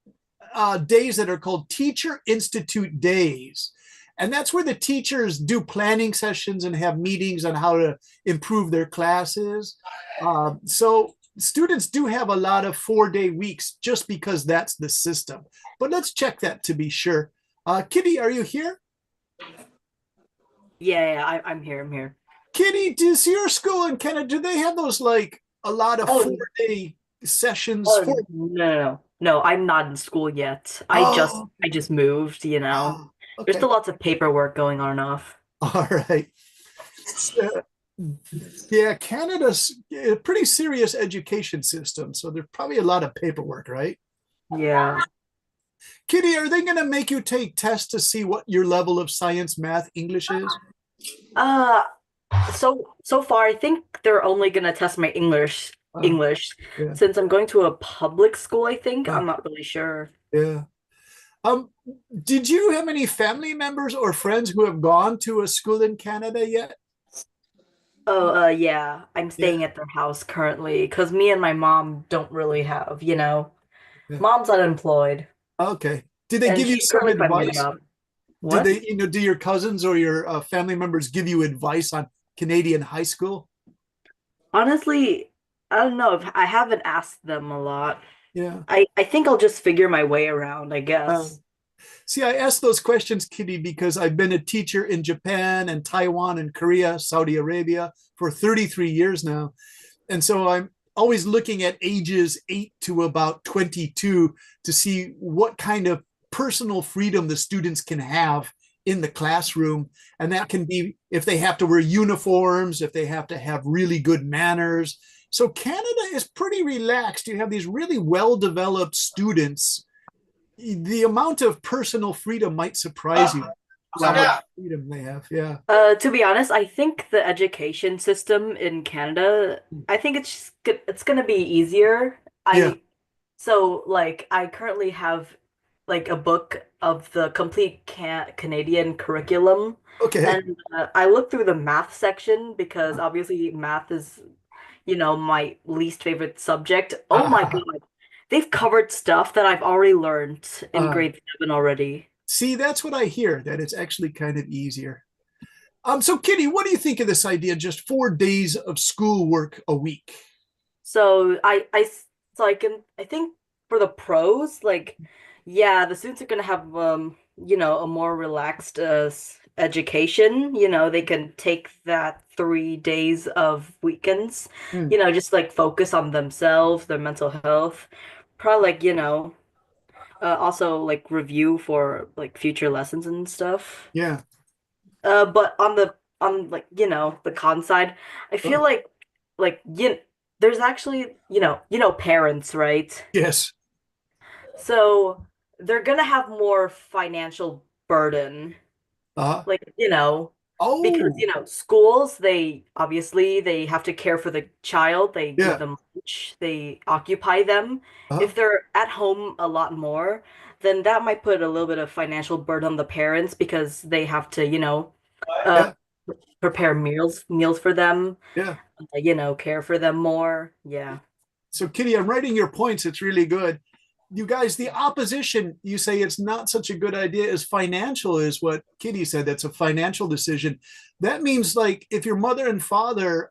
days that are called Teacher Institute Days. And that's where the teachers do planning sessions and have meetings on how to improve their classes. So students do have a lot of 4-day weeks just because that's the system. But let's check that to be sure. Kitty, are you here? Yeah, I'm here. I'm here. Kitty, does your school in Canada, do they have those like a lot of 4-day sessions? No, I'm not in school yet. I just moved, you know. Okay. There's still lots of paperwork going on and off. All right. Yeah, Canada's a pretty serious education system, so there's probably a lot of paperwork, right? Yeah. Kitty, are they going to make you take tests to see what your level of science, math, English is? So far, I think they're only gonna test my English, yeah. since I'm going to a public school. I think I'm not really sure. Yeah. Did you have any family members or friends who have gone to a school in Canada yet? Oh, yeah. I'm staying at their house currently because me and my mom don't really have, you know, mom's unemployed. Okay. Did they And give you she's some currently finding a advice? job. Did What? they, do your cousins or your family members give you advice on Canadian high school? Honestly, I don't know if I haven't asked them a lot. Yeah. I think I'll just figure my way around, I guess. See, I asked those questions, Kitty, because I've been a teacher in Japan and Taiwan and Korea, Saudi Arabia for 33 years now. And so I'm always looking at ages 8 to about 22 to see what kind of personal freedom the students can have in the classroom. And that can be if they have to wear uniforms, if they have to have really good manners. So Canada is pretty relaxed. You have these really well-developed students. The amount of personal freedom might surprise you. How much freedom they have, yeah. To be honest, I think the education system in Canada, I think it's gonna be easier. So like I currently have like a book of the complete Canadian curriculum. Okay. And I looked through the math section because obviously math is, you know, my least favorite subject. Oh my God. They've covered stuff that I've already learned in grade 7 already. See, that's what I hear, that it's actually kind of easier. So Kitty, what do you think of this idea? Just 4 days of schoolwork a week. So I think for the pros, like, yeah, the students are gonna have you know, a more relaxed education. You know, they can take that 3 days of weekends, you know, just like focus on themselves, their mental health. Probably like, you know, also like review for like future lessons and stuff. Yeah. But on like, you know, the con side, I feel like there's actually, you know, parents, right? Yes. So they're gonna have more financial burden. Like, you know, because, you know, schools, they have to care for the child, they give them lunch, they occupy them. If they're at home a lot more, then that might put a little bit of financial burden on the parents because they have to, you know, prepare meals for them. Yeah. You know, care for them more. Yeah. So Kitty, I'm writing your points. It's really good. You guys, the opposition, you say it's not such a good idea as financial is what Kitty said. That's a financial decision. That means like if your mother and father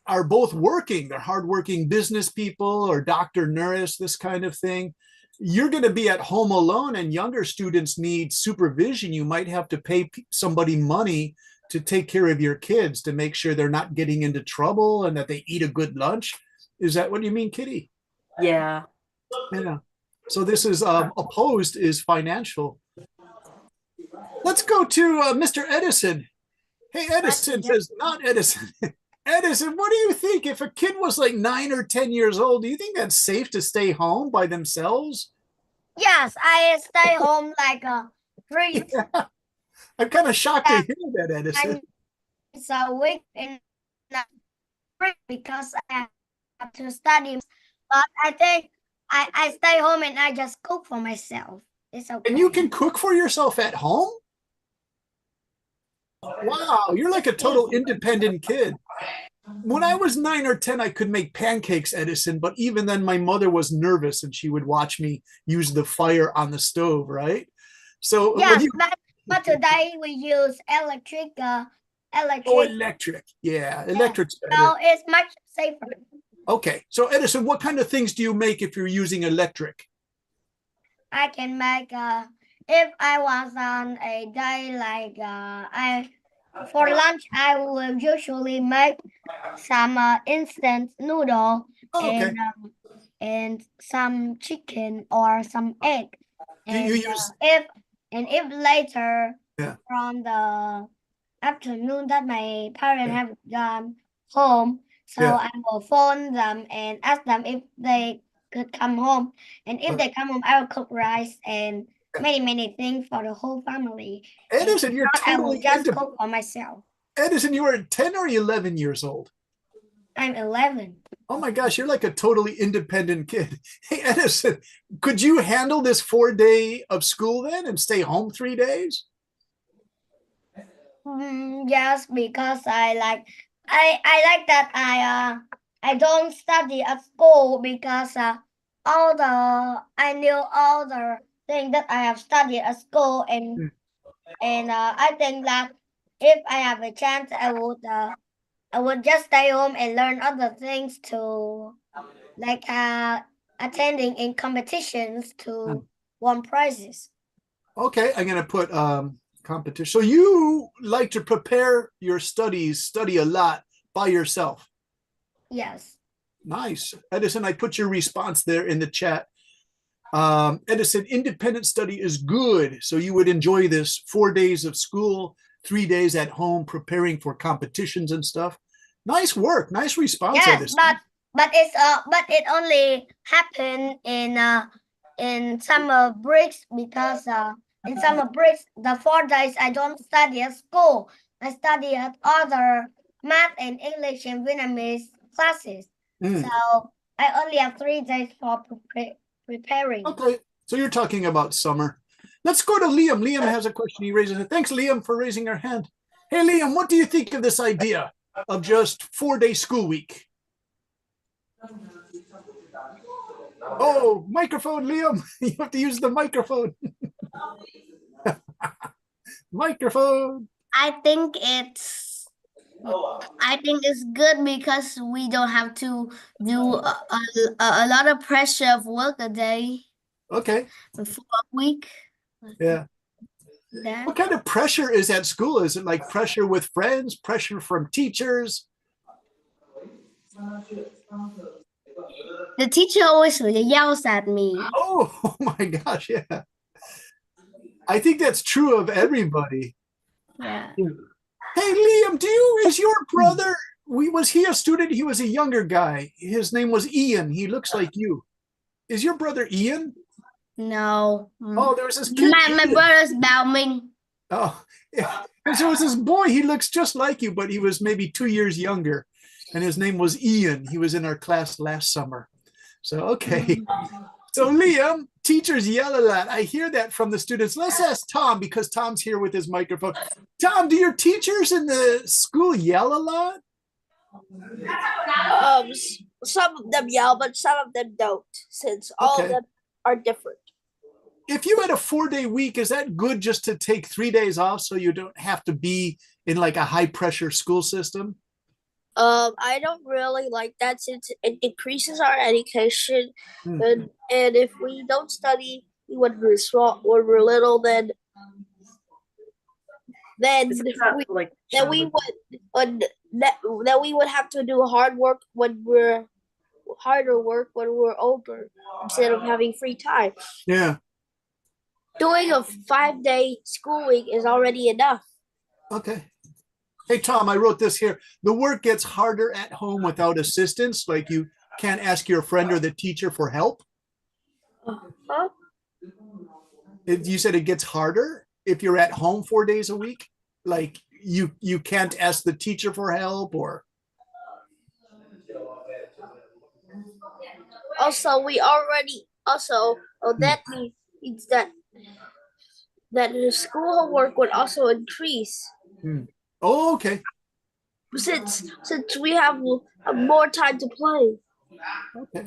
are both working. They're hardworking business people or doctor, nurse, this kind of thing. You're going to be at home alone, and younger students need supervision. You might have to pay somebody money to take care of your kids to make sure they're not getting into trouble and that they eat a good lunch. Is that what you mean, Kitty? Yeah. Yeah. So this is opposed is financial. Let's go to Mr. Edison. Hey, Edison says, not Edison. Edison, what do you think? If a kid was like 9 or 10 years old, do you think that's safe to stay home by themselves? Yes, I stay home like 3 Yeah. I'm kind of shocked to hear that, Edison. times a week in the break because I have to study. But I think I stay home and I just cook for myself. It's okay. And you can cook for yourself at home? Wow, you're like a total independent kid. When I was 9 or 10, I could make pancakes, Edison, but even then my mother was nervous and she would watch me use the fire on the stove, right? So Yes, but today we use electric. Oh, electric. Yeah, electric's better. So it's much safer. Okay, so Edison, what kind of things do you make if you're using electric? I can make if I was on a day like for lunch I will usually make some instant noodle and some chicken or some egg. And you use if later Yeah. from the afternoon that my parents have gone home, so Yeah. I will phone them and ask them if they could come home. And if they come home, I will cook rice and many things for the whole family. Edison, And you're if not, I will totally just independent. cook for myself. Edison, you are 10 or 11 years old? I'm 11. Oh my gosh, you're like a totally independent kid. Hey, Edison, could you handle this 4 day of school then and stay home 3 days? Yes, because I like that I don't study at school because I knew all the things that I have studied at school and I think that if I have a chance I would just stay home and learn other things to like attending in competitions to win prizes. Okay, I'm going to put competition. So you like to prepare your studies, study a lot by yourself. Yes. Nice. Edison, I put your response there in the chat. Edison, independent study is good. So you would enjoy this 4 days of school, 3 days at home, preparing for competitions and stuff. Nice work. Nice response, Yes, Edison. but it only happened in summer breaks because in summer breaks the 4 days I don't study at school. I study at other math and English and Vietnamese classes. So I only have 3 days for preparing. Okay, so you're talking about summer. Let's go to Liam. Liam has a question. He raises it. Thanks, Liam, for raising your hand. Hey, Liam, what do you think of this idea of just 4 day school week? Oh, microphone, Liam. You have to use the microphone. Microphone. I think it's good because we don't have to do a lot of pressure of work a day Okay. before a week. Yeah. That. What kind of pressure is at school? Is it like pressure with friends, pressure from teachers? The teacher always yells at me. Oh my gosh, yeah. I think that's true of everybody. Yeah. Hey, Liam, is your brother, was he a student? He was a younger guy. His name was Ian. He looks like you. Is your brother Ian? No. Oh, there was this kid. My brother's Bao Ming. Oh, yeah. And so it was this boy. He looks just like you, but he was maybe 2 years younger. And his name was Ian. He was in our class last summer. So, okay. So, Liam, teachers yell a lot. I hear that from the students. Let's ask Tom because Tom's here with his microphone. Tom, do your teachers in the school yell a lot? Some of them yell, but some of them don't, since all of them are different. If you had a 4 day week, is that good just to take 3 days off so you don't have to be in like a high pressure school system? I don't really like that since it increases our education, Hmm. and if we don't study when we're small, when we're little, then Isn't that we like then we childhood? that we would have to do harder work when we're older instead of having free time. Yeah. Doing a 5-day school week is already enough. Okay. Hey, Tom, I wrote this here. The work gets harder at home without assistance. Like you can't ask your friend or the teacher for help. Huh? You said it gets harder if you're at home 4 days a week. Like you can't ask the teacher for help or. Also, that means that the school homework would also increase. Oh, okay. Since we have more time to play. Okay.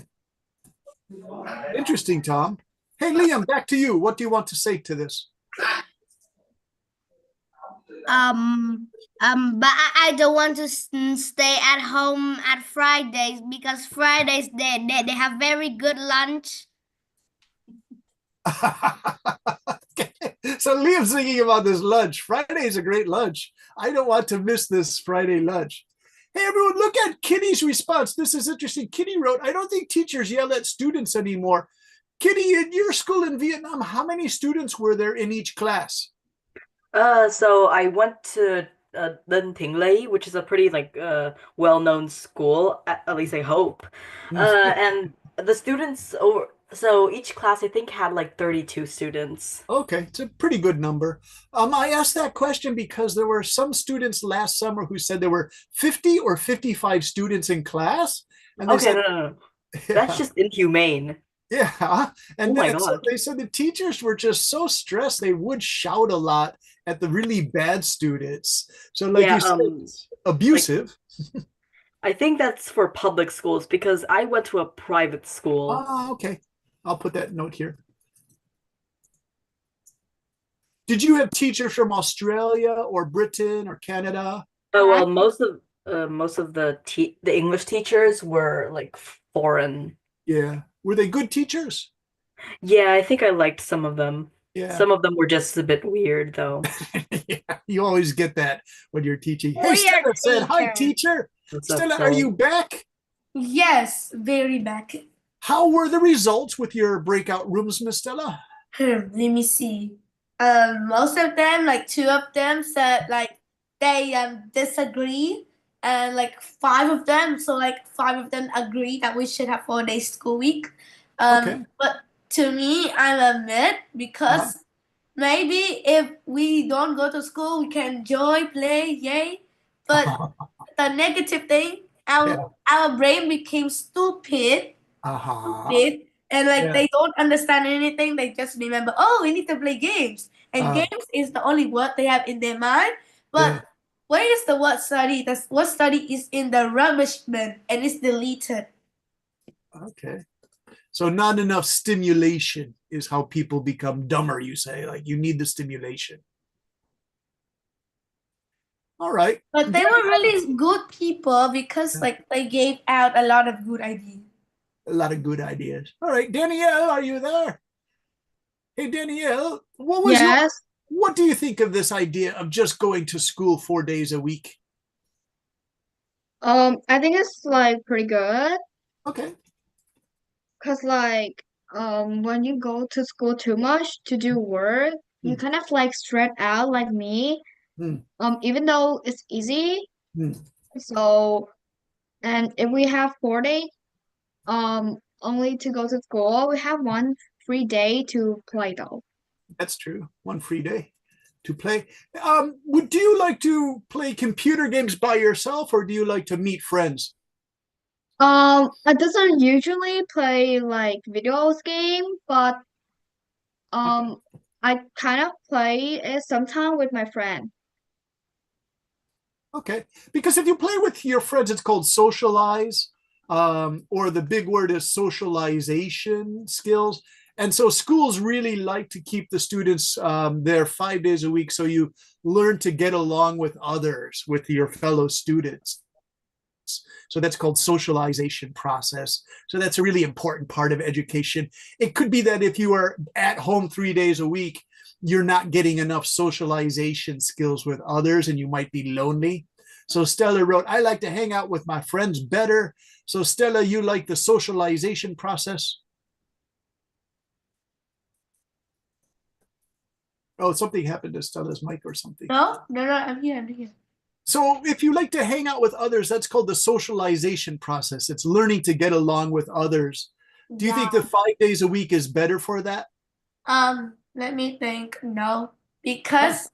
Interesting, Tom. Hey, Liam, back to you. What do you want to say to this? But I don't want to stay at home at Fridays because Fridays they have very good lunch. Okay. So Liam's thinking about this lunch. Friday's a great lunch. I don't want to miss this Friday lunch. Hey, everyone, look at Kitty's response. This is interesting. Kitty wrote, I don't think teachers yell at students anymore. Kitty, in your school in Vietnam, how many students were there in each class? So I went to Tân Thing Lei, which is a pretty well-known school, at least I hope. And the students so each class I think had like 32 students. Okay, it's a pretty good number. I asked that question because there were some students last summer who said there were 50 or 55 students in class. And they said, No. That's just inhumane. Yeah. And Oh my then so God. they said the teachers were just so stressed they would shout a lot at the really bad students. So like you said, it's abusive. I think that's for public schools because I went to a private school. Oh, okay. I'll put that note here. Did you have teachers from Australia or Britain or Canada? Oh well, most of the English teachers were like foreign. Yeah. Were they good teachers? Yeah, I think I liked some of them. Yeah. Some of them were just a bit weird though. Yeah, you always get that when you're teaching. Hey, Weird Stella said, hi, teacher. teacher. What's up, Stella, are Stella? you back? Yes, very back. How were the results with your breakout rooms, Miss Stella? Let me see. Most of them, like 2 of them, said like they disagree, and like 5 of them, so like 5 of them agree that we should have 4-day school week. Okay. But to me, I'm a mid because maybe if we don't go to school, we can enjoy, play, yay. But the negative thing, our brain became stupid. And like they don't understand anything. They just remember, oh, we need to play games. And games is the only word they have in their mind. But where is the word study? The word study is in the rubbish bin and it's deleted. Okay. So not enough stimulation is how people become dumber, you say. Like you need the stimulation. All right. But they were really good people because like they gave out a lot of good ideas. A lot of good ideas. All right, Danielle, are you there? Hey, Danielle, what do you think of this idea of just going to school 4 days a week? I think it's like pretty good Okay. because like when you go to school too much to do work, you kind of like stress out like me. Even though it's easy. So, and if we have 4 days, only to go to school, we have 1 free day to play though. That's true. 1 free day to play. Do you like to play computer games by yourself or do you like to meet friends? I doesn't usually play like video game, but I kind of play it sometimes with my friend. Okay, because if you play with your friends, it's called socialize, or the big word is socialization skills. And so schools really like to keep the students there 5 days a week, so you learn to get along with others, with your fellow students. So that's called socialization process. So that's a really important part of education. It could be that if you are at home 3 days a week, you're not getting enough socialization skills with others and you might be lonely. So Stella wrote, I like to hang out with my friends better. So Stella, you like the socialization process? Oh, something happened to Stella's mic or something. No, I'm here. So if you like to hang out with others, that's called the socialization process. It's learning to get along with others. Do you think the 5 days a week is better for that? Let me think. No, because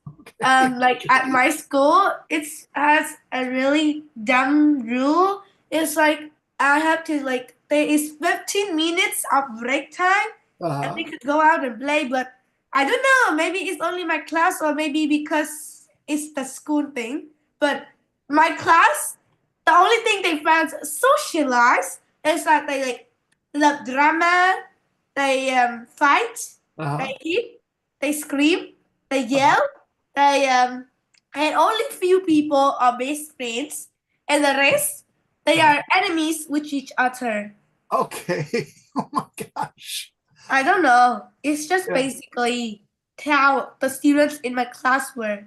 like at my school, it has a really dumb rule. It's like I have to like there is 15 minutes of break time, and we could go out and play. But I don't know. Maybe it's only my class, or maybe because it's the school thing. But my class, the only thing they found socialize is that they like love drama, they fight, they eat, they scream, they yell, they and only few people are best friends, and the rest they are enemies with each other. Okay. Oh my gosh. I don't know. It's just basically how the students in my class were.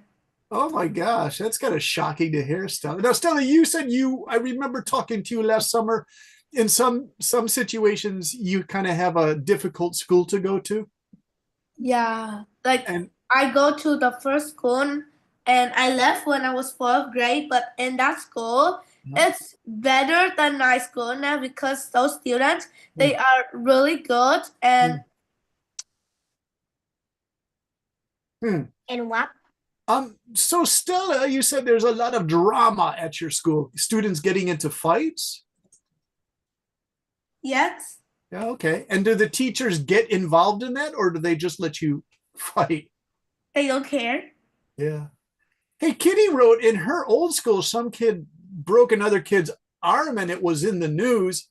Oh my gosh, that's kind of shocking to hear, Stella. Now, Stella, you said I remember talking to you last summer. In some situations, you kind of have a difficult school to go to. Yeah, like I go to the first school and I left when I was 4th grade, but in that school, it's better than my school now because those students, they are really good and And what? So Stella, you said there's a lot of drama at your school. Students getting into fights? Yes. Yeah, okay. And do the teachers get involved in that, or do they just let you fight? They don't care. Yeah. Hey, Kitty wrote in her old school, some kid broke another kid's arm and it was in the news.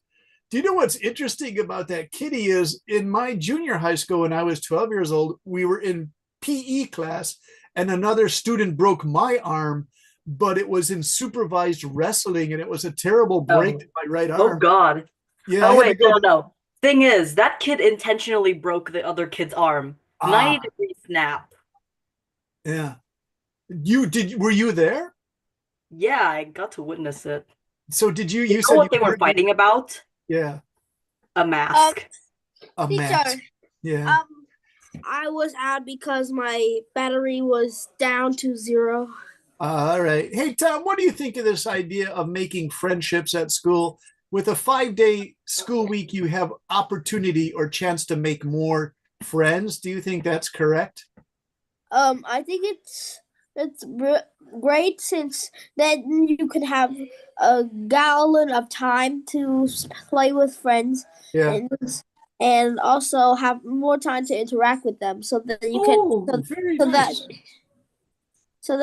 Do you know what's interesting about that, Kitty, is in my junior high school when I was 12 years old, we were in PE class and another student broke my arm, but it was in supervised wrestling and it was a terrible break to my right arm. Oh God. Yeah. Oh wait, no. Thing is, that kid intentionally broke the other kid's arm. 90-degree snap. Yeah. Were you there? Yeah, I got to witness it. So did you know said what they were fighting about? Yeah. A mask. A Teacher, mask. Yeah. I was out because my battery was down to 0. All right. Hey, Tom, what do you think of this idea of making friendships at school? With a 5-day school week, you have opportunity or chance to make more friends. Do you think that's correct? I think it's great since then you can have a gallon of time to play with friends. Yeah. And also have more time to interact with them, so that you can so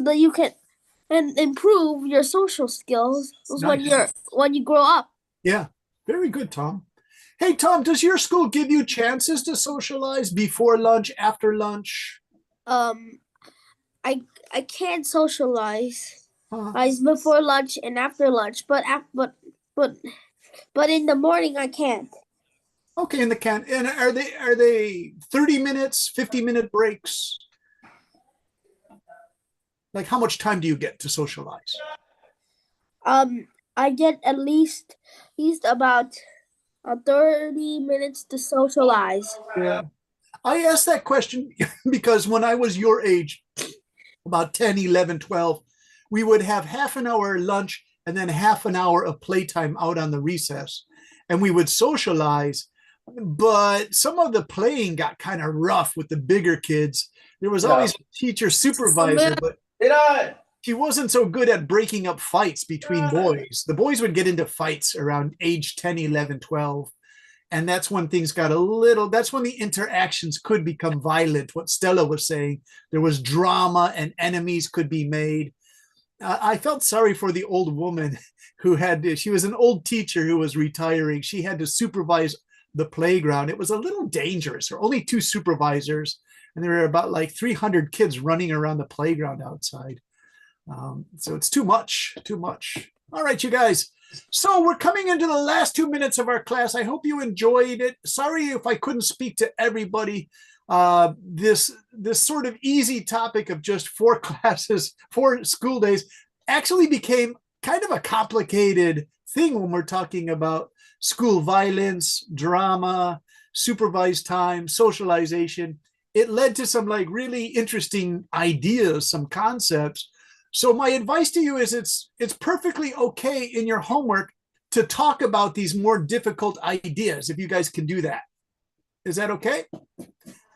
that you can improve your social skills when you grow up. Yeah, very good, Tom. Hey, Tom, does your school give you chances to socialize before lunch, after lunch? I can't socialize before lunch and after lunch, but in the morning I can't. Okay, and are they 30 minutes, 50-minute breaks? Like how much time do you get to socialize? I get at least about 30 minutes to socialize. Yeah. I asked that question because when I was your age, about 10, 11, 12, we would have half an hour lunch and then half an hour of playtime out on the recess. And we would socialize, but some of the playing got kind of rough with the bigger kids. There was always a teacher supervisor, but he wasn't so good at breaking up fights between boys. The boys would get into fights around age 10, 11, 12. And that's when things got that's when the interactions could become violent. What Stella was saying, there was drama and enemies could be made. I felt sorry for the old woman she was an old teacher who was retiring. She had to supervise the playground. It was a little dangerous. There were only 2 supervisors, and there were about like 300 kids running around the playground outside. So it's too much, too much. All right, you guys. So we're coming into the last 2 minutes of our class. I hope you enjoyed it. Sorry if I couldn't speak to everybody. This sort of easy topic of just 4 classes, 4 school days actually became kind of a complicated thing when we're talking about school violence, drama, supervised time, socialization. It led to some like really interesting ideas, some concepts. So my advice to you is it's perfectly okay in your homework to talk about these more difficult ideas, if you guys can do that. Is that okay?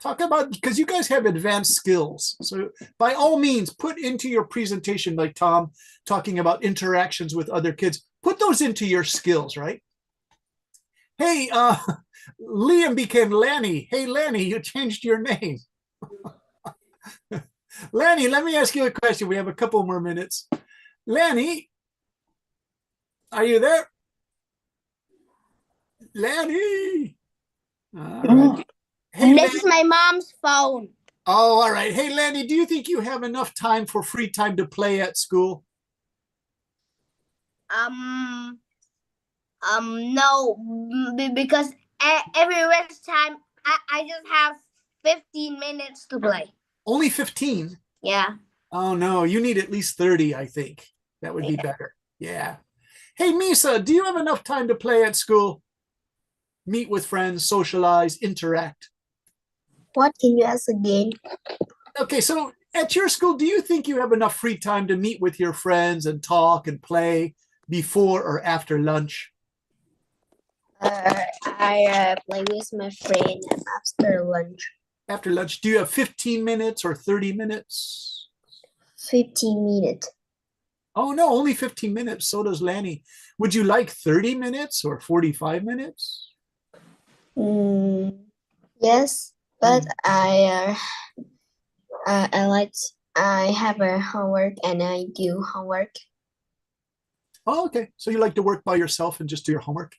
Talk about, because you guys have advanced skills. So by all means, put into your presentation, like Tom, talking about interactions with other kids, put those into your skills, right? Hey, Liam became Lanny. Hey, Lanny, you changed your name. Lanny, let me ask you a question. We have a couple more minutes. Lanny, are you there? Lanny. All right. Hey, this is my mom's phone. Oh, all right. Hey, Lanny, do you think you have enough time for free time to play at school? No, because every rest time I just have 15 minutes to play. Only 15? Yeah. Oh, no, you need at least 30, I think. That would be better. Yeah. Hey, Misa, do you have enough time to play at school? Meet with friends, socialize, interact? What can you ask again? Okay, so at your school, do you think you have enough free time to meet with your friends and talk and play before or after lunch? I play with my friend after lunch. After lunch, do you have 15 minutes or 30 minutes? 15 minutes. Oh, no, only 15 minutes. So does Lanny. Would you like 30 minutes or 45 minutes? Yes, but I have a homework and I do homework. Oh, okay. So you like to work by yourself and just do your homework?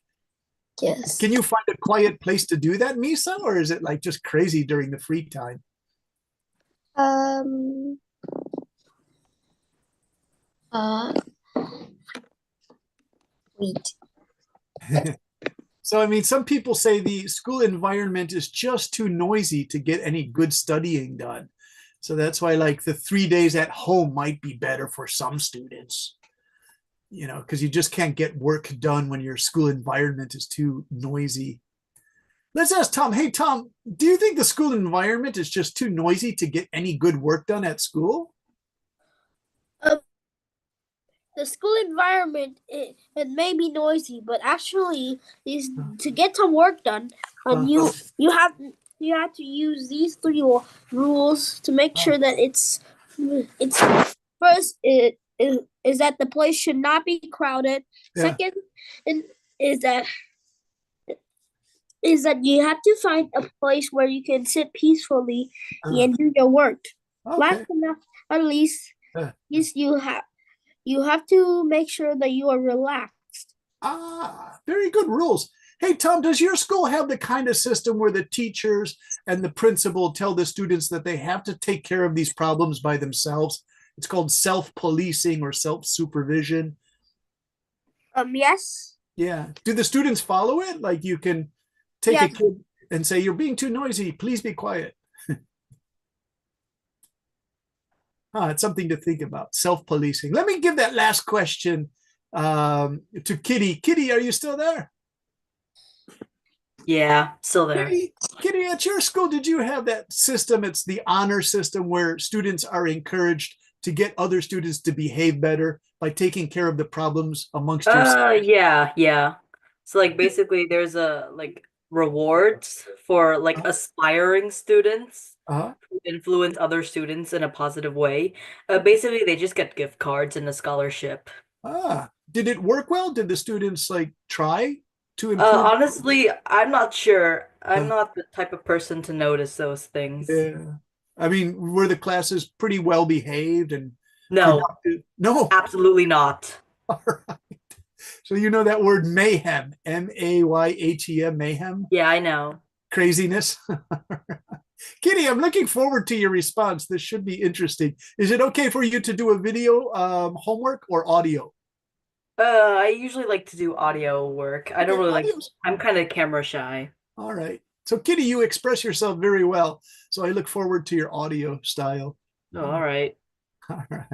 Yes. Can you find a quiet place to do that, Misa, or is it like just crazy during the free time? Wait. So, I mean, some people say the school environment is just too noisy to get any good studying done. So that's why like the 3 days at home might be better for some students, you know, because you just can't get work done when your school environment is too noisy. Let's ask Tom. Hey, Tom, do you think the school environment is just too noisy to get any good work done at school? The school environment, it may be noisy, but actually is to get some work done, you have to use these 3 rules to make sure that it's first is that the place should not be crowded. Yeah. Second is that you have to find a place where you can sit peacefully and do your work. Okay. Last but not least, is you have to make sure that you are relaxed. Very good rules. Hey, Tom, does your school have the kind of system where the teachers and the principal tell the students that they have to take care of these problems by themselves? It's called self-policing or self-supervision. Yes. Yeah. Do the students follow it? Like you can take a kid and say, you're being too noisy, please be quiet. It's something to think about, self-policing. Let me give that last question to Kitty. Kitty, are you still there? Yeah, still there. Kitty, at your school, did you have that system? It's the honor system where students are encouraged to get other students to behave better by taking care of the problems amongst yourselves. Yeah. So like basically there's a like rewards for like aspiring students who influence other students in a positive way. Basically they just get gift cards and a scholarship. Did it work well? Did the students like try to improve? Honestly, I'm not sure. I'm not the type of person to notice those things. Yeah. I mean, were the classes pretty well behaved and No. productive? No. Absolutely not. All right. So you know that word mayhem, M-A-Y-H-E-M, mayhem? Yeah, I know. craziness. Kitty, I'm looking forward to your response. This should be interesting. Is it okay for you to do a video homework or audio? I usually like to do audio work. I don't really like, I'm kind of camera shy. All right. So Kitty, you express yourself very well. So I look forward to your audio style. Oh, all right. All right.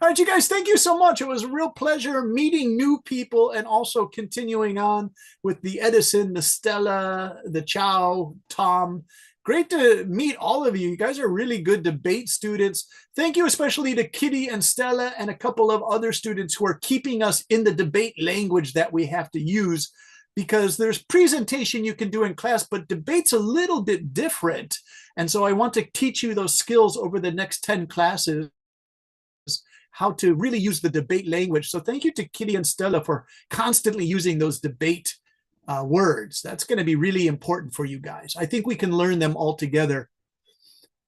All right, you guys, thank you so much. It was a real pleasure meeting new people and also continuing on with the Edison, the Stella, the Chow, Tom. Great to meet all of you. You guys are really good debate students. Thank you especially to Kitty and Stella and a couple of other students who are keeping us in the debate language that we have to use, because there's presentation you can do in class, but debate's a little bit different. And so I want to teach you those skills over the next 10 classes, how to really use the debate language. So thank you to Kitty and Stella for constantly using those debate words. That's going to be really important for you guys. I think we can learn them all together.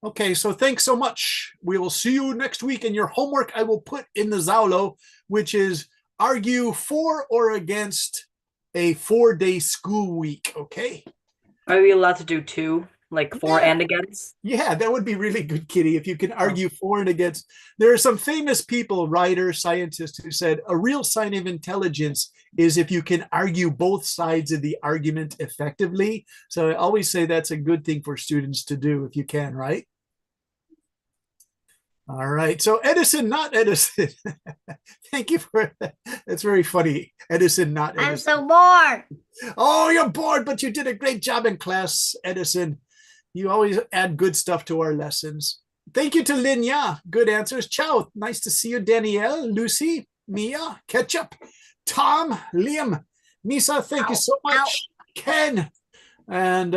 Okay, so thanks so much. We will see you next week. And your homework I will put in the Zaulo, which is argue for or against a 4-day school week, okay? Are we allowed to do 2? Like for and against? Yeah, that would be really good, Kitty, if you can argue for and against. There are some famous people, writers, scientists, who said a real sign of intelligence is if you can argue both sides of the argument effectively. So I always say that's a good thing for students to do if you can, right? All right. So Edison, not Edison. Thank you for that. That's very funny. Edison, not Edison. I'm so bored. Oh, you're bored, but you did a great job in class, Edison. You always add good stuff to our lessons. Thank you to Linya. Good answers. Ciao. Nice to see you, Danielle, Lucy, Mia, Ketchup, Tom, Liam, Misa. Thank you so much. Ken, and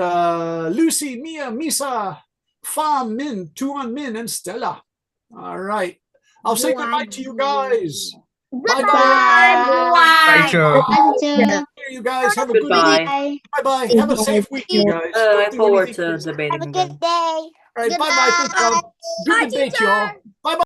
Lucy, Mia, Misa, Fam, Min, Tuan, Min, and Stella. All right. I'll say goodbye to you guys. Bye-bye. Bye, Joe. You guys have a good week. Bye-bye. Have a safe week, you guys. I look forward to debating. Have a good day. All right, bye-bye. Good job. Good debate, y'all. Bye-bye.